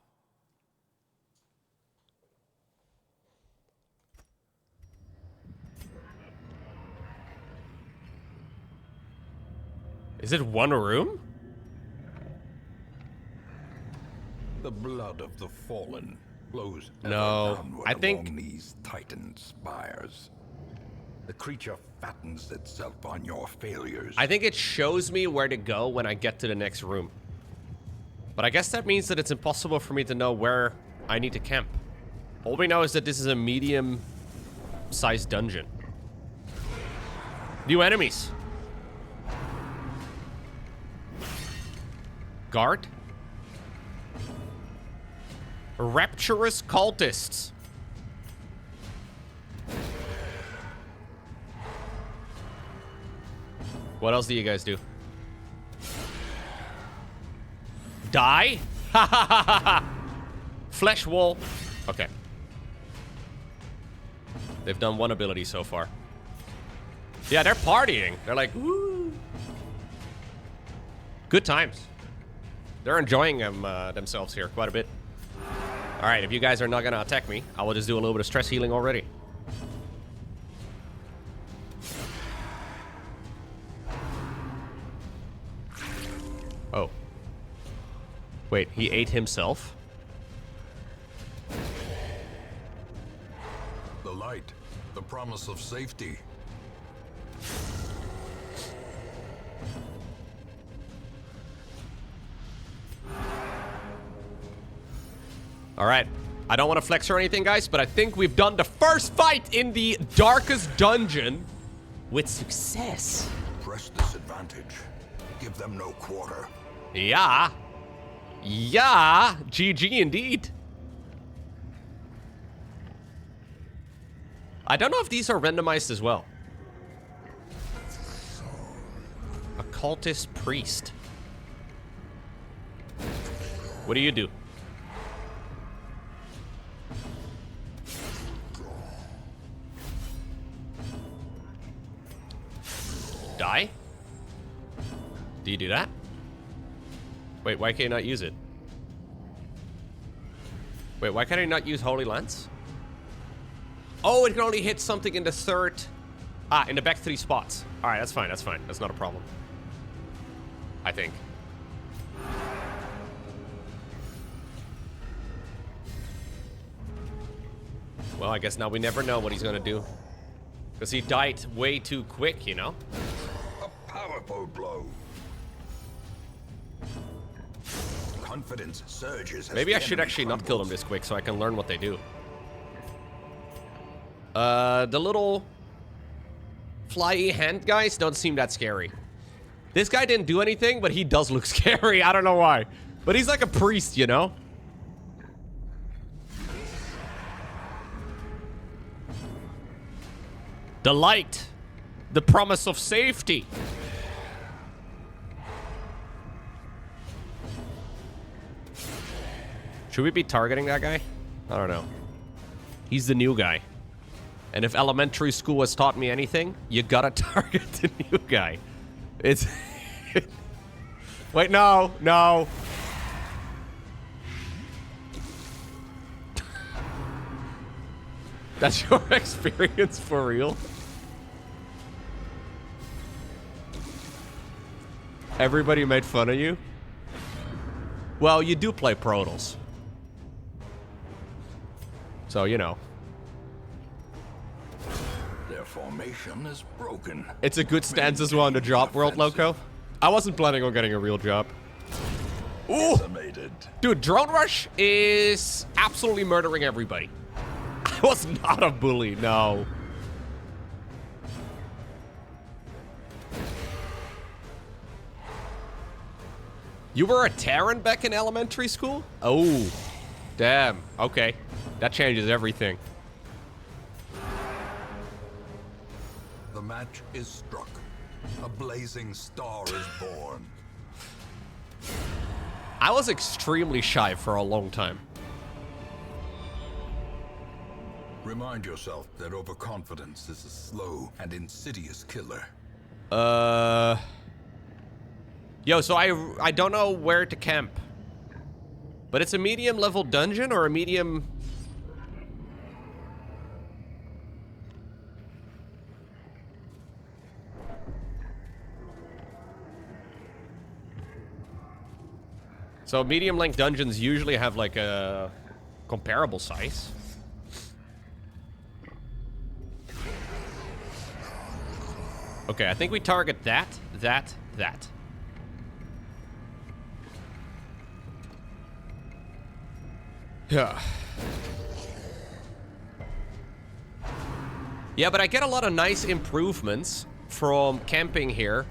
Is it one room? The blood of the fallen flows No, downward I think along these titan spires. The creature fattens itself on your failures. I think it shows me where to go when I get to the next room. But I guess that means that it's impossible for me to know where I need to camp. All we know is that this is a medium-sized dungeon. New enemies. Guard. Rapturous cultists. What else do you guys do? Die? Ha ha ha ha ha! Flesh wall. Okay. They've done one ability so far. Yeah, they're partying. They're like, woo. Good times. They're enjoying themselves here quite a bit. Alright, if you guys are not gonna attack me, I will just do a little bit of stress healing already. Oh. Wait, he ate himself? The light, the promise of safety. Alright. I don't want to flex or anything, guys, but I think we've done the first fight in the darkest dungeon with success. Press this advantage. Give them no quarter. Yeah. Yeah. GG indeed. I don't know if these are randomized as well. Occultist priest. What do you do? Die? Do you do that? Wait, why can't I not use it? Wait, why can't I not use Holy Lance? Oh, it can only hit something in the third... Ah, in the back 3 spots. Alright, that's fine, that's fine. That's not a problem. I think. Well, Well, I guess now we never know what he's gonna do. Because he died way too quick, you know? A powerful blow. Confidence surges. Maybe I should actually not kill them this quick so I can learn what they do. The little fly hand guys don't seem that scary. This guy didn't do anything, but he does look scary. I don't know why. But he's like a priest, you know? The light. The promise of safety. Should we be targeting that guy? I don't know. He's the new guy. And if elementary school has taught me anything, you gotta target the new guy. It's... Wait, no, no. That's your experience for real? Everybody made fun of you? Well, you do play Protoss. So, you know. Their formation is broken. It's a good stance as well in the job world, Loco. I wasn't planning on getting a real job. Ooh! Dude, Drone Rush is absolutely murdering everybody. I was not a bully, no. You were a Terran back in elementary school? Oh, damn. Okay. That changes everything. The match is struck. A blazing star is born. I was extremely shy for a long time. Remind yourself that overconfidence is a slow and insidious killer. Yo, so I don't know where to camp. But it's a medium level dungeon or a medium... So medium length dungeons usually have like a comparable size. Okay, I think we target that. Yeah. Yeah, but I get a lot of nice improvements from camping here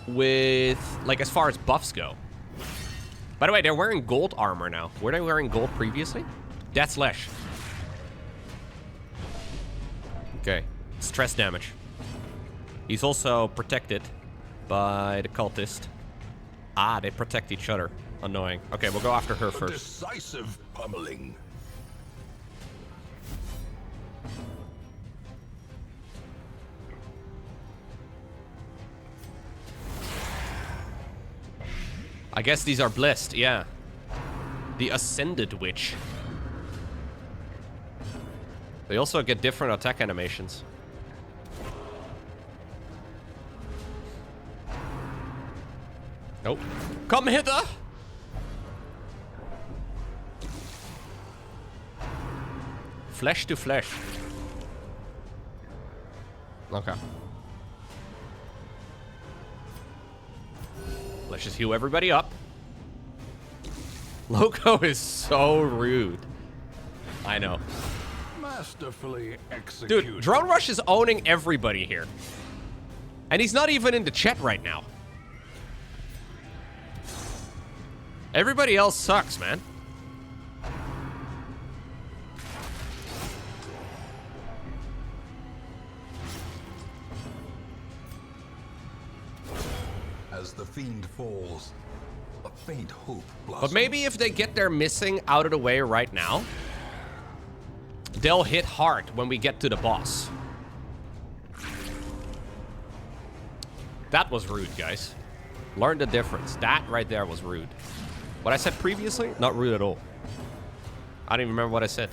with, like, as far as buffs go. By the way, they're wearing gold armor now. Were they wearing gold previously? Death Slash. Okay. Stress damage. He's also protected by the cultist. Ah, they protect each other. Annoying. Okay, we'll go after her first. Decisive pummeling. I guess these are blessed, yeah. The Ascended Witch. They also get different attack animations. Nope. Come hither! Flesh to flesh. Okay. Let's just heal everybody up. Loco is so rude. I know. Masterfully executed. Dude, Drone Rush is owning everybody here. And he's not even in the chat right now. Everybody else sucks, man. As the fiend falls, a faint hope blossoms. But maybe if they get their missing out of the way right now, they'll hit hard when we get to the boss. That was rude, guys. Learn the difference. That right there was rude. What I said previously, not rude at all. I don't even remember what I said.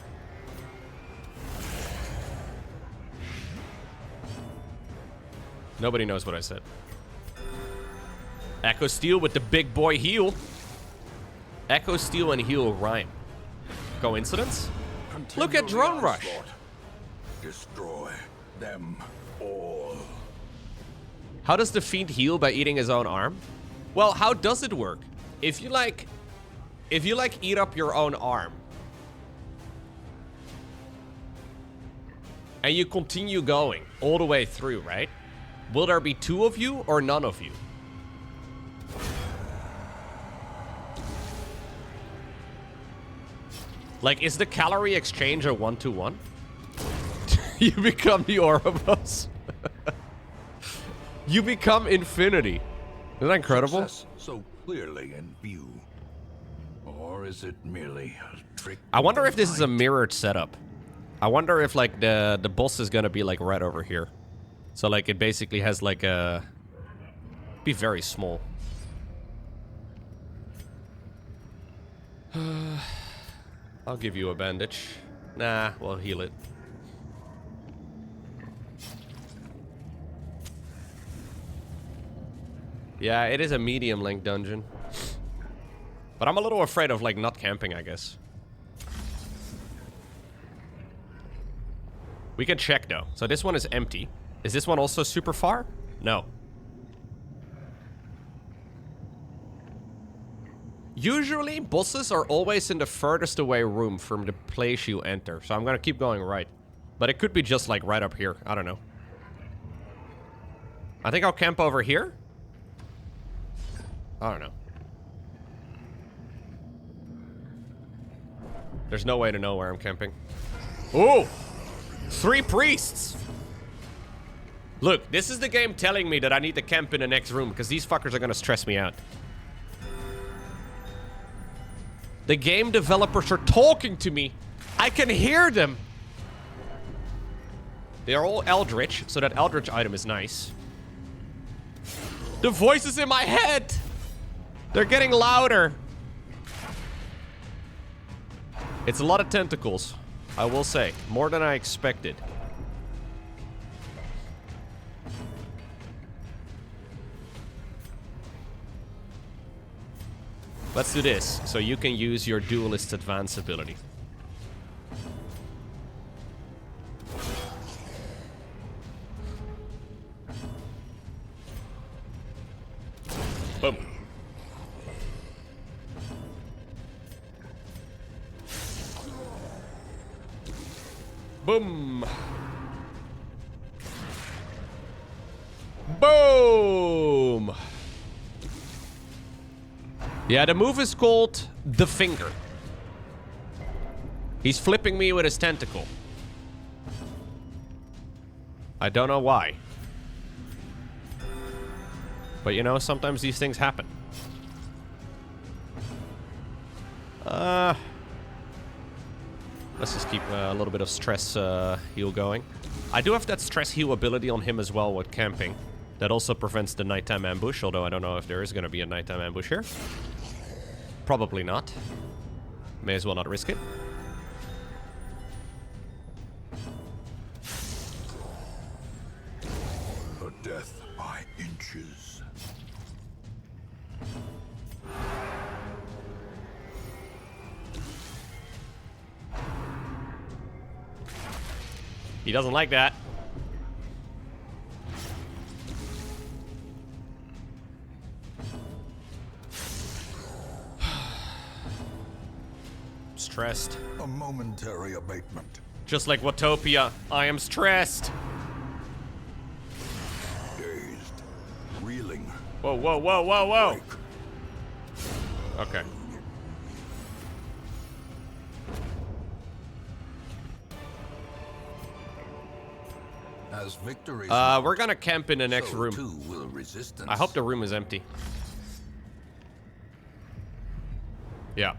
Nobody knows what I said. Echo Steel with the big boy heal. Echo Steel and heal rhyme. Coincidence? Look at Drone Rush. Destroy them all. How does the fiend heal by eating his own arm? Well, how does it work? If you like eat up your own arm and you continue going all the way through, right? Will there be 2 of you or none of you? Like, is the calorie exchange a 1-to-1? You become the Ouroboros. You become infinity. Isn't that incredible? Success so clearly in view. Or is it merely a trick? I wonder if this is a mirrored setup. I wonder if like the boss is gonna be like right over here. So like it basically has like a be very small. I'll give you a bandage. Nah, we'll heal it. Yeah, it is a medium length dungeon. But I'm a little afraid of like not camping, I guess. We can check though. So this one is empty. Is this one also super far? No. Usually bosses are always in the furthest away room from the place you enter. So I'm gonna keep going right. But it could be just like right up here. I don't know. I think I'll camp over here. I don't know. There's no way to know where I'm camping. Ooh! 3 priests! Look, this is the game telling me that I need to camp in the next room because these fuckers are gonna stress me out. The game developers are talking to me. I can hear them. They are all eldritch, so that eldritch item is nice. The voices in my head! They're getting louder. It's a lot of tentacles, I will say. More than I expected. Let's do this, so you can use your Duelist Advance ability. Boom. Boom. Boom. Yeah, the move is called the finger. He's flipping me with his tentacle. I don't know why. But you know, sometimes these things happen. Let's just keep a little bit of stress heal going. I do have that stress heal ability on him as well with camping. That also prevents the nighttime ambush, although I don't know if there is going to be a nighttime ambush here. Probably not. May as well not risk it. A death by inches. He doesn't like that. Stressed. A momentary abatement. Just like Watopia, I am stressed. Dazed. Reeling. Whoa, whoa, whoa, whoa, whoa. Break. Okay. As victory. We're gonna camp in the next so room. Too will resistance. I hope the room is empty. Yeah.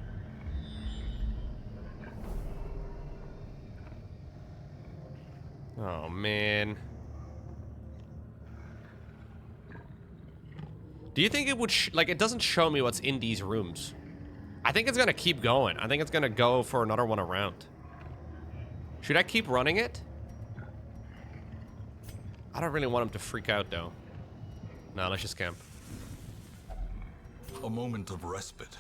Oh, man. Do you think it would, like, it doesn't show me what's in these rooms. I think it's gonna keep going. I think it's gonna go for another one around. Should I keep running it? I don't really want him to freak out, though. No, let's just camp. A moment of respite.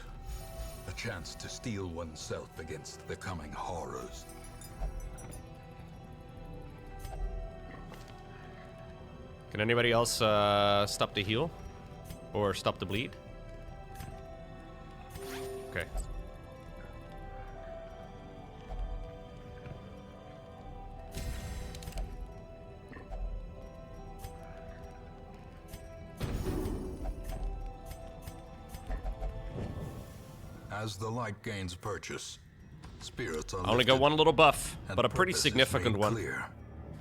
A chance to steel oneself against the coming horrors. Can anybody else stop the heal? Or stop the bleed? Okay. As the light gains purchase, spirits are I only got lifted one little buff, and but a pretty purpose is significant made one clear.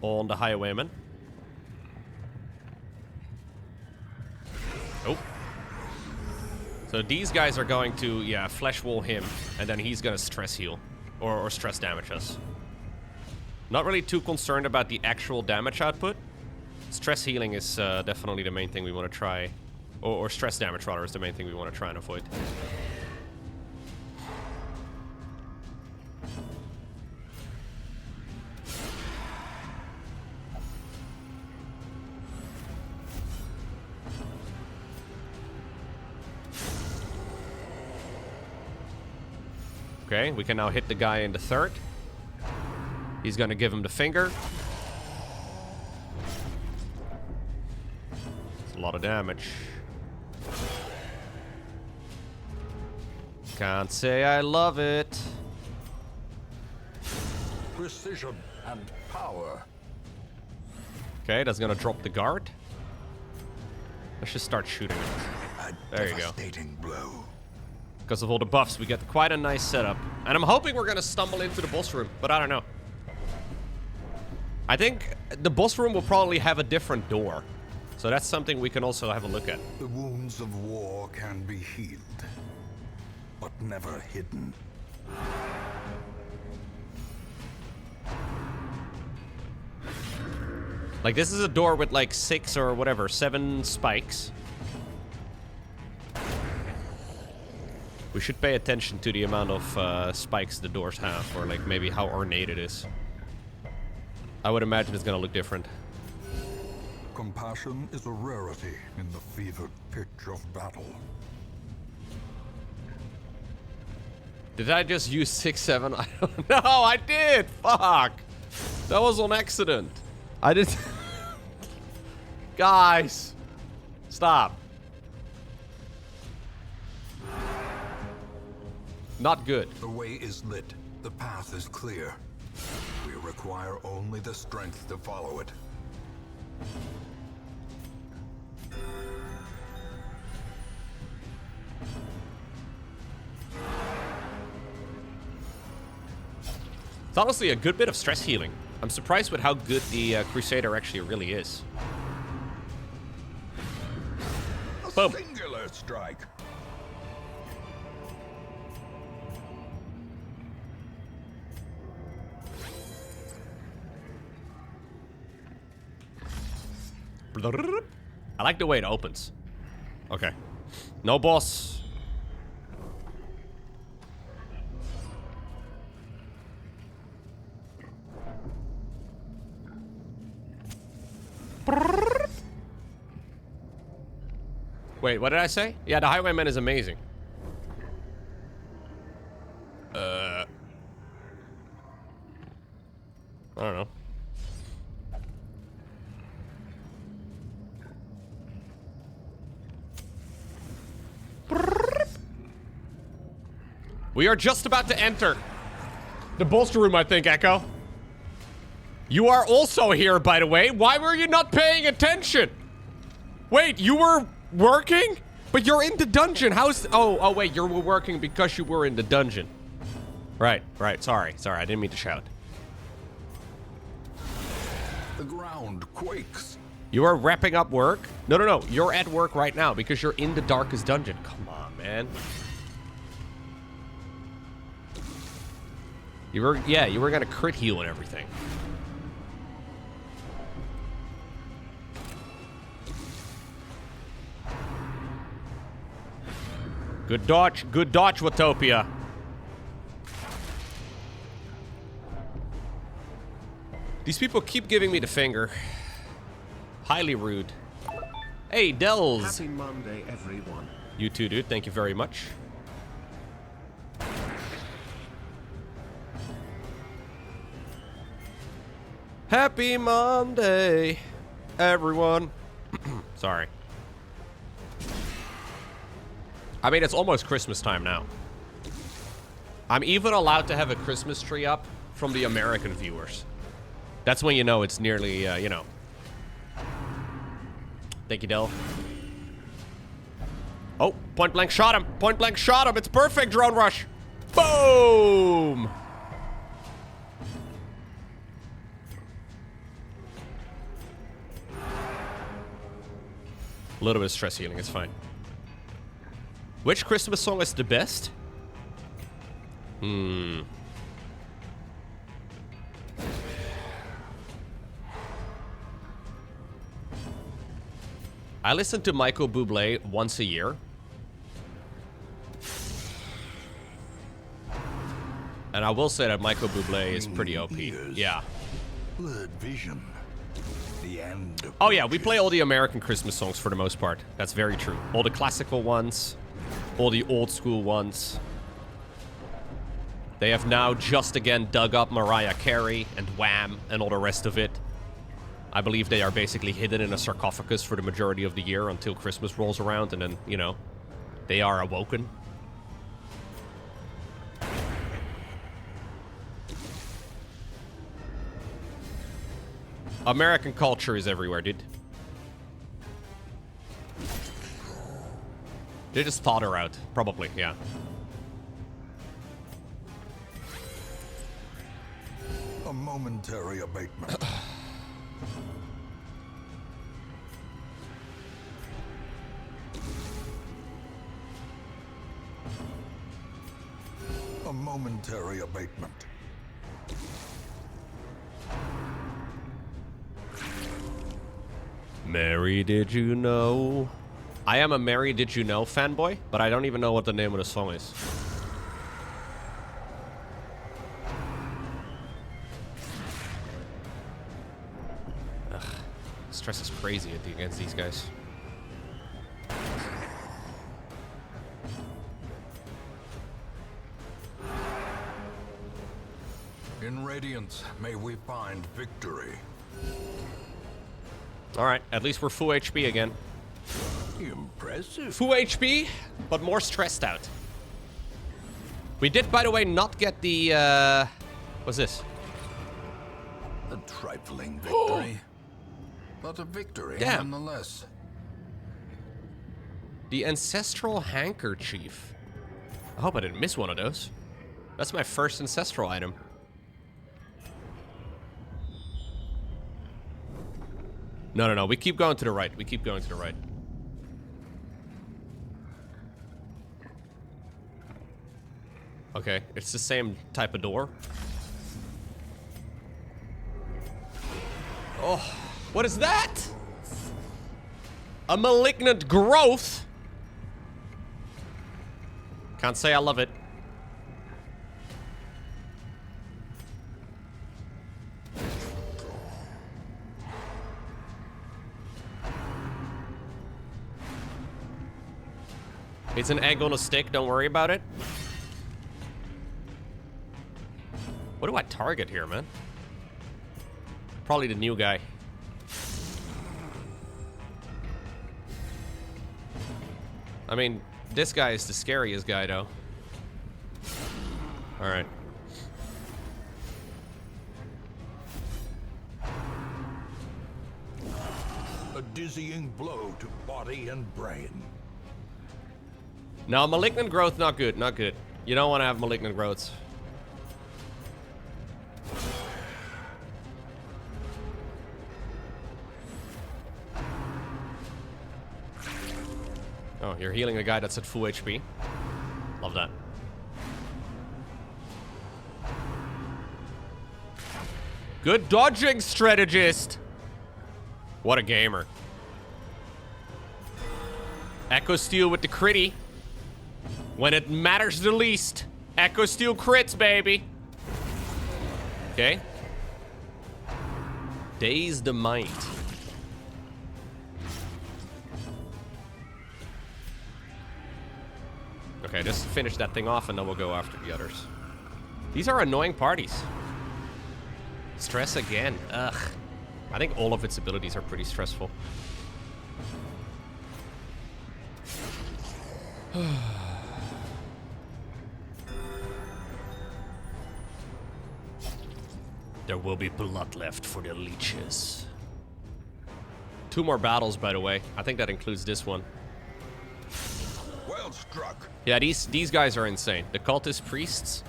on the Highwayman. Oh. So these guys are going to, yeah, flesh wall him, and then he's gonna stress heal. Or stress damage us. Not really too concerned about the actual damage output. Stress healing is definitely the main thing we want to try. Or stress damage, rather, is the main thing we want to try and avoid. Okay, we can now hit the guy in the third. He's gonna give him the finger. It's a lot of damage. Can't say I love it. Precision and power. Okay, that's gonna drop the guard. Let's just start shooting him. A There you go. devastating blow. Because of all the buffs, we get quite a nice setup. And I'm hoping we're gonna stumble into the boss room, but I don't know. I think the boss room will probably have a different door. So that's something we can also have a look at. The wounds of war can be healed, but never hidden. Like, this is a door with like 6 or whatever, 7 spikes. We should pay attention to the amount of spikes the doors have, or like maybe how ornate it is. I would imagine it's gonna look different. Compassion is a rarity in the fevered pitch of battle. Did I just use 6-7? I don't know. I did. Fuck. That was on accident. I did. Guys, stop. Not good. The way is lit. The path is clear. We require only the strength to follow it. It's honestly a good bit of stress healing. I'm surprised with how good the Crusader actually really is. A Boom. singular strike. I like the way it opens. Okay. No boss. Wait, what did I say? Yeah, the Highwayman is amazing. I don't know. We are just about to enter the bolster room, I think, Echo. You are also here, by the way. Why were you not paying attention? Wait, you were working? But you're in the dungeon. How's... Oh, wait, you were working because you were in the dungeon. Right. Sorry, I didn't mean to shout. The ground quakes. You are wrapping up work? No. You're at work right now because you're in the darkest dungeon. Come on, man. You were gonna crit heal and everything. Good dodge, Watopia. These people keep giving me the finger. Highly rude. Hey, Dells. Happy Monday, everyone. You too, dude. Thank you very much. Happy Monday, everyone. Sorry. I mean, it's almost Christmas time now. I'm even allowed to have a Christmas tree up from the American viewers. That's when you know it's nearly, you know. Thank you, Del. Oh, point blank shot him. Point blank shot him. It's perfect, drone rush. Boom! A little bit of stress healing, it's fine. Which Christmas song is the best? I listen to Michael Bublé once a year. And I will say that Michael Bublé is pretty OP. Yeah. Blurred vision. The end. Oh yeah, we play all the American Christmas songs for the most part. That's very true. All the classical ones, all the old school ones. They have now just again dug up Mariah Carey and Wham and all the rest of it. I believe they are basically hidden in a sarcophagus for the majority of the year until Christmas rolls around, and then, you know, they are awoken. American culture is everywhere, dude. They just thought her out. Probably, yeah. A momentary abatement. A momentary abatement. Mary, did you know? I am a Mary, did you know fanboy, but I don't even know what the name of the song is. Ugh. Stress is crazy against these guys. In Radiance, may we find victory. Alright, at least we're full HP again. Impressive. Full HP, but more stressed out. We did, by the way, not get the, what's this? A trifling victory. But a victory nonetheless. The Ancestral Handkerchief. I hope I didn't miss one of those. That's my first ancestral item. No, no, no. We keep going to the right. We keep going to the right. Okay, it's the same type of door. Oh, what is that? A malignant growth? Can't say I love it. It's an egg on a stick, don't worry about it. What do I target here, man? Probably the new guy. I mean, this guy is the scariest guy, though. Alright. A dizzying blow to body and brain. No, malignant growth, not good, not good. You don't want to have malignant growths. Oh, you're healing a guy that's at full HP. Love that. Good dodging, strategist! What a gamer. Echo Steel with the critty. When it matters the least. Echo Steel crits, baby. Okay. Daze the Might. Okay, just finish that thing off and then we'll go after the others. These are annoying parties. Stress again. Ugh. I think all of its abilities are pretty stressful. There will be blood left for the leeches. 2 more battles, by the way. I think that includes this one. Well struck. Yeah, these guys are insane. The cultist priests.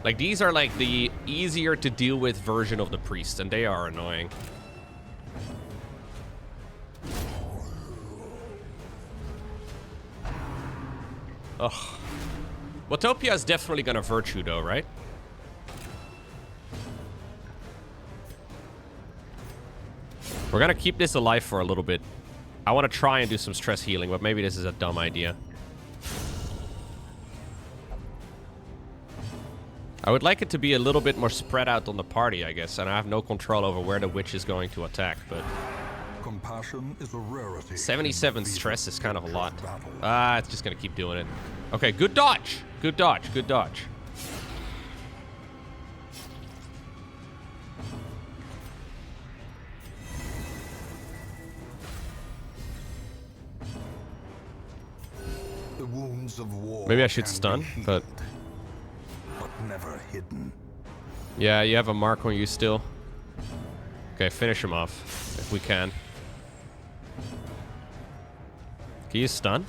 Like, these are like the easier to deal with version of the priests, and they are annoying. Ugh. Watopia is definitely gonna virtue though, right? We're gonna keep this alive for a little bit. I want to try and do some stress healing, but maybe this is a dumb idea. I would like it to be a little bit more spread out on the party, I guess, and I have no control over where the witch is going to attack, but... Compassion is a rarity. 77 stress is kind of a lot. Ah, it's just gonna keep doing it. Okay, good dodge! Good dodge, good dodge. The wounds of war. Maybe I should can stun, be healed, but... never hidden. Yeah, you have a mark on you still. Okay, finish him off, if we can. Can you stun?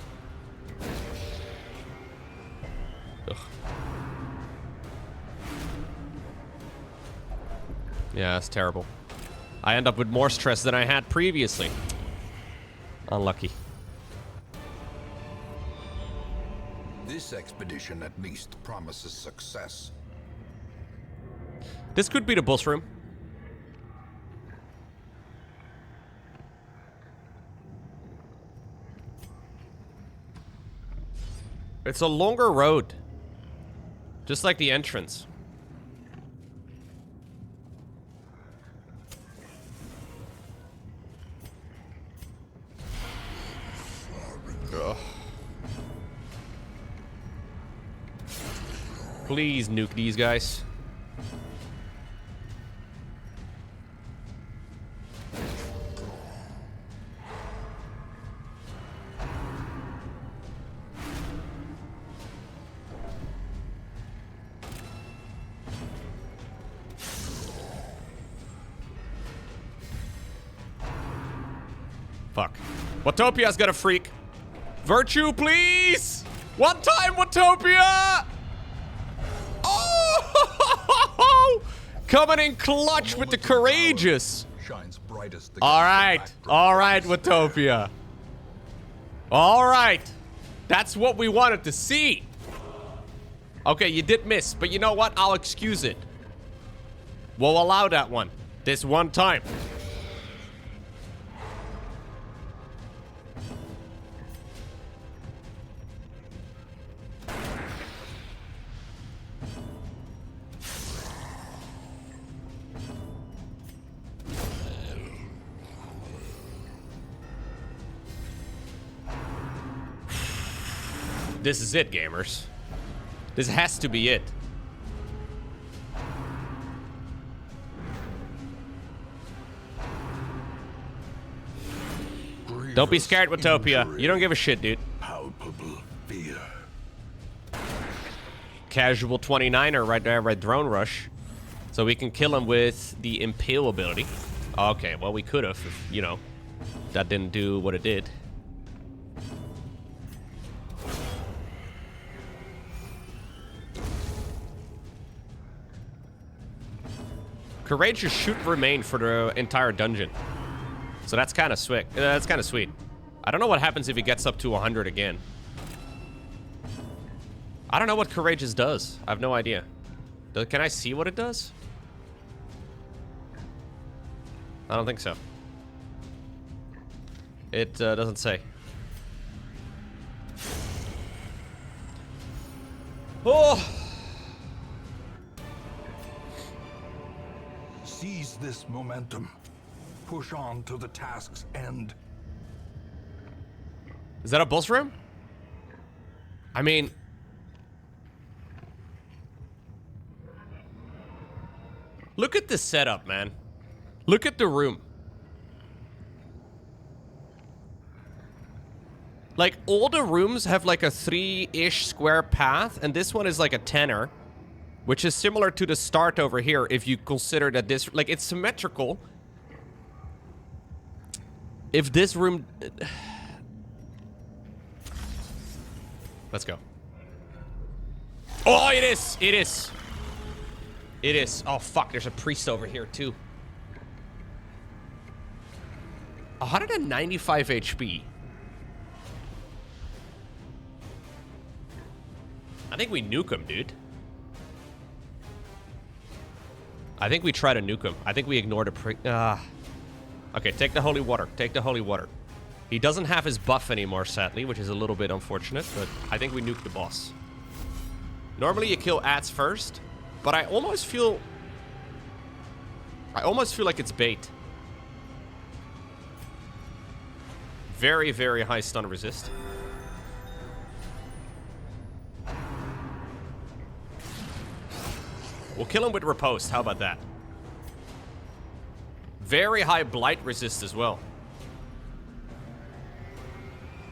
Ugh. Yeah, that's terrible. I end up with more stress than I had previously. Unlucky. This expedition at least promises success. This could be the boss room. It's a longer road. Just like the entrance. Ugh. Please nuke these guys. Fuck. Watopia's got a freak. Virtue, please! One time, Watopia! Oh! Coming in clutch with the courageous. Shines brightest. Alright, Watopia. Alright. That's what we wanted to see. Okay, you did miss, but you know what? I'll excuse it. We'll allow that one. This one time. This is it, gamers. This has to be it. Don't be scared, Watopia. You don't give a shit, dude. Palpable fear. Casual 29er right there by Drone Rush. So we can kill him with the Impale ability. Okay, well, we could have, if, you know, that didn't do what it did. Courageous should remain for the entire dungeon. So that's kind of sweet. That's kind of sweet. I don't know what happens if he gets up to 100 again. I don't know what Courageous does. I have no idea. Can I see what it does? I don't think so. It doesn't say. Oh! Seize this momentum. Push on to the task's end. Is that a boss room? I mean... Look at the setup, man. Look at the room. Like, all the rooms have like a 3-ish square path, and this one is like a 10er, which is similar to the start over here if you consider that this... Like, it's symmetrical. If this room... Let's go. Oh, it is! It is! It is. Oh, fuck, there's a priest over here, too. 195 HP. I think we nuke him, dude. I think we try to nuke him. I think we ignored a Okay, take the holy water. Take the holy water. He doesn't have his buff anymore, sadly, which is a little bit unfortunate, but I think we nuked the boss. Normally you kill ads first, but I almost feel like it's bait. Very, very high stun resist. We'll kill him with riposte. How about that? Very high blight resist as well.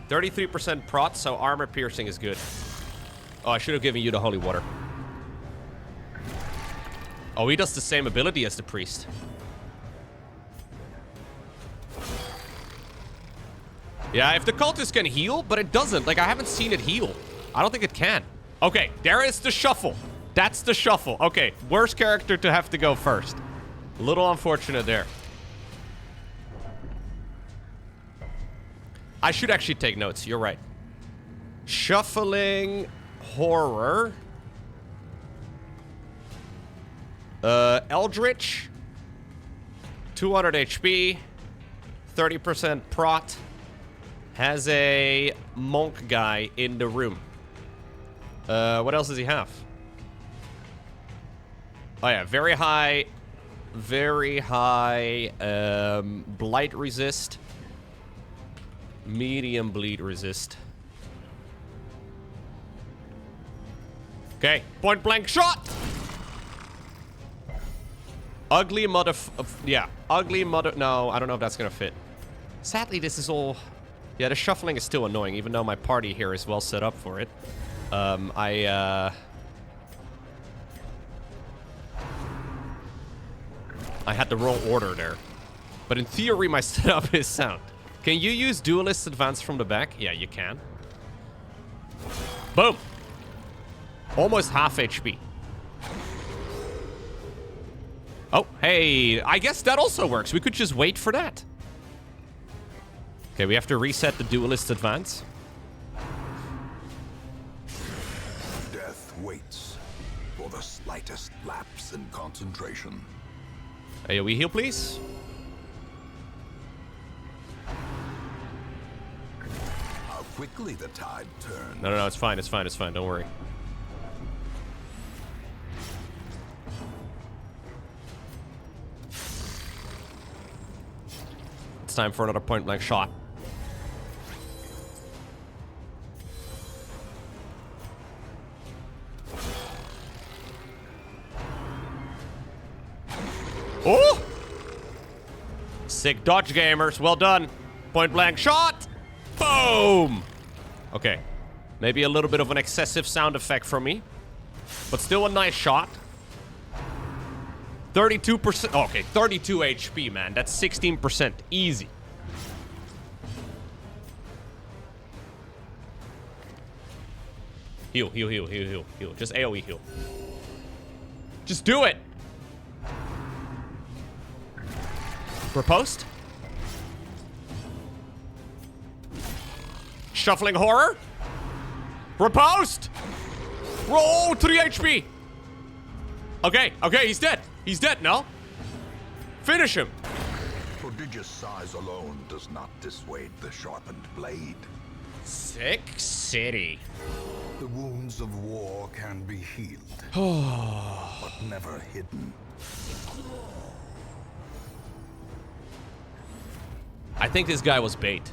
33% prot, so armor piercing is good. Oh, I should have given you the holy water. Oh, he does the same ability as the priest. Yeah, if the cultist can heal, but it doesn't. Like, I haven't seen it heal. I don't think it can. Okay, there is the shuffle. That's the shuffle. Okay, worst character to have to go first. A little unfortunate there. I should actually take notes. You're right. Shuffling horror. Eldritch. 200 HP. 30% prot. Has a monk guy in the room. What else does he have? Oh yeah, very high blight resist. Medium bleed resist. Okay, point blank shot! Ugly mother... yeah, ugly mother... No, I don't know if that's gonna fit. Sadly, this is all... Yeah, the shuffling is still annoying, even though my party here is well set up for it. I had the wrong order there. But in theory, my setup is sound. Can you use Duelist Advance from the back? Yeah, you can. Boom! Almost half HP. Oh, hey, I guess that also works. We could just wait for that. Okay, we have to reset the Duelist Advance. Death waits for the slightest lapse in concentration. Hey, we heal, please? How quickly the tide turns. No, it's fine, it's fine, it's fine. Don't worry. It's time for another point-blank shot. Oh! Sick dodge, gamers. Well done. Point-blank shot. Boom! Okay. Maybe a little bit of an excessive sound effect from me. But still a nice shot. 32%. Okay, 32 HP, man. That's 16%. Easy. Heal, heal, heal, heal, heal, heal. Just AoE heal. Just do it! Riposte? Shuffling horror? Riposte! Roll 3 HP! Okay, okay, he's dead. He's dead, no? Finish him. Prodigious size alone does not dissuade the sharpened blade. Sick city. The wounds of war can be healed, but never hidden. I think this guy was bait.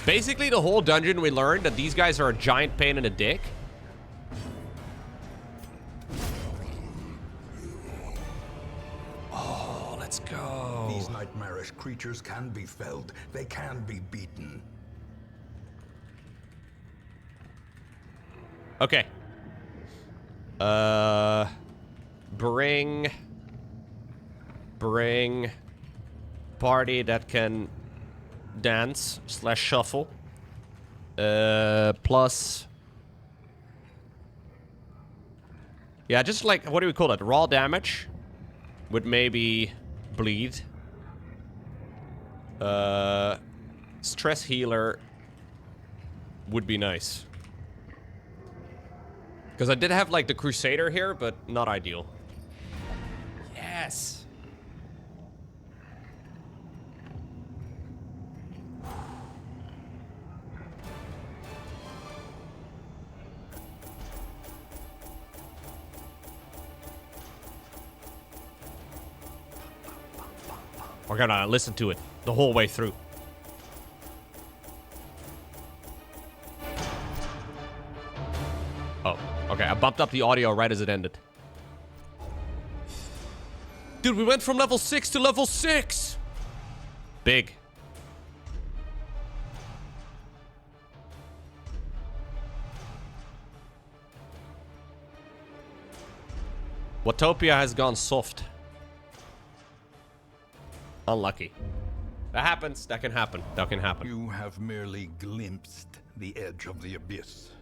Basically, the whole dungeon we learned that these guys are a giant pain in the dick. Oh, let's go. These nightmarish creatures can be felled. They can be beaten. Okay. Bring party that can dance / shuffle. Plus. Yeah, just like, what do we call it? Raw damage with maybe bleed. Stress healer would be nice. Because I did have like the Crusader here, but not ideal. Yes. We're gonna listen to it the whole way through. Oh, okay. I bumped up the audio right as it ended. Dude, we went from level 6 to level 6! Big. Watopia has gone soft. Unlucky. That happens. That can happen. That can happen. You have merely glimpsed the edge of the abyss,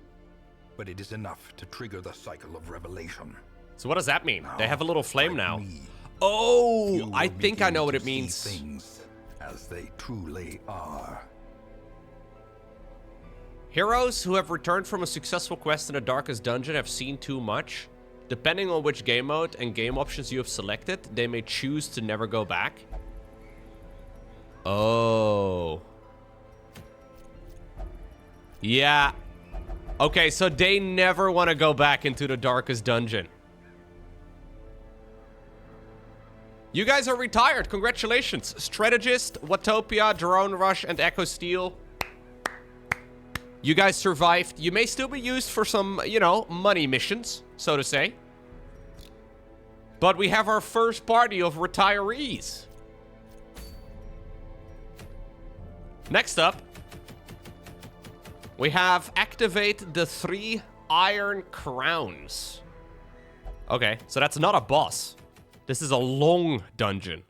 but it is enough to trigger the cycle of revelation. So what does that mean? Now, They have a little flame like now. me, Oh, you I will think I know begin what to it see means. things as they truly are. Heroes who have returned from a successful quest in the darkest dungeon have seen too much. Depending on which game mode and game options you have selected, they may choose to never go back. Oh. Yeah. Okay, so they never want to go back into the darkest dungeon. You guys are retired. Congratulations. Strategist, Watopia, Drone Rush, and Echo Steel. You guys survived. You may still be used for some, you know, money missions, so to say. But we have our first party of retirees. Next up, we have activate the 3 iron crowns. Okay, so that's not a boss. This is a long dungeon.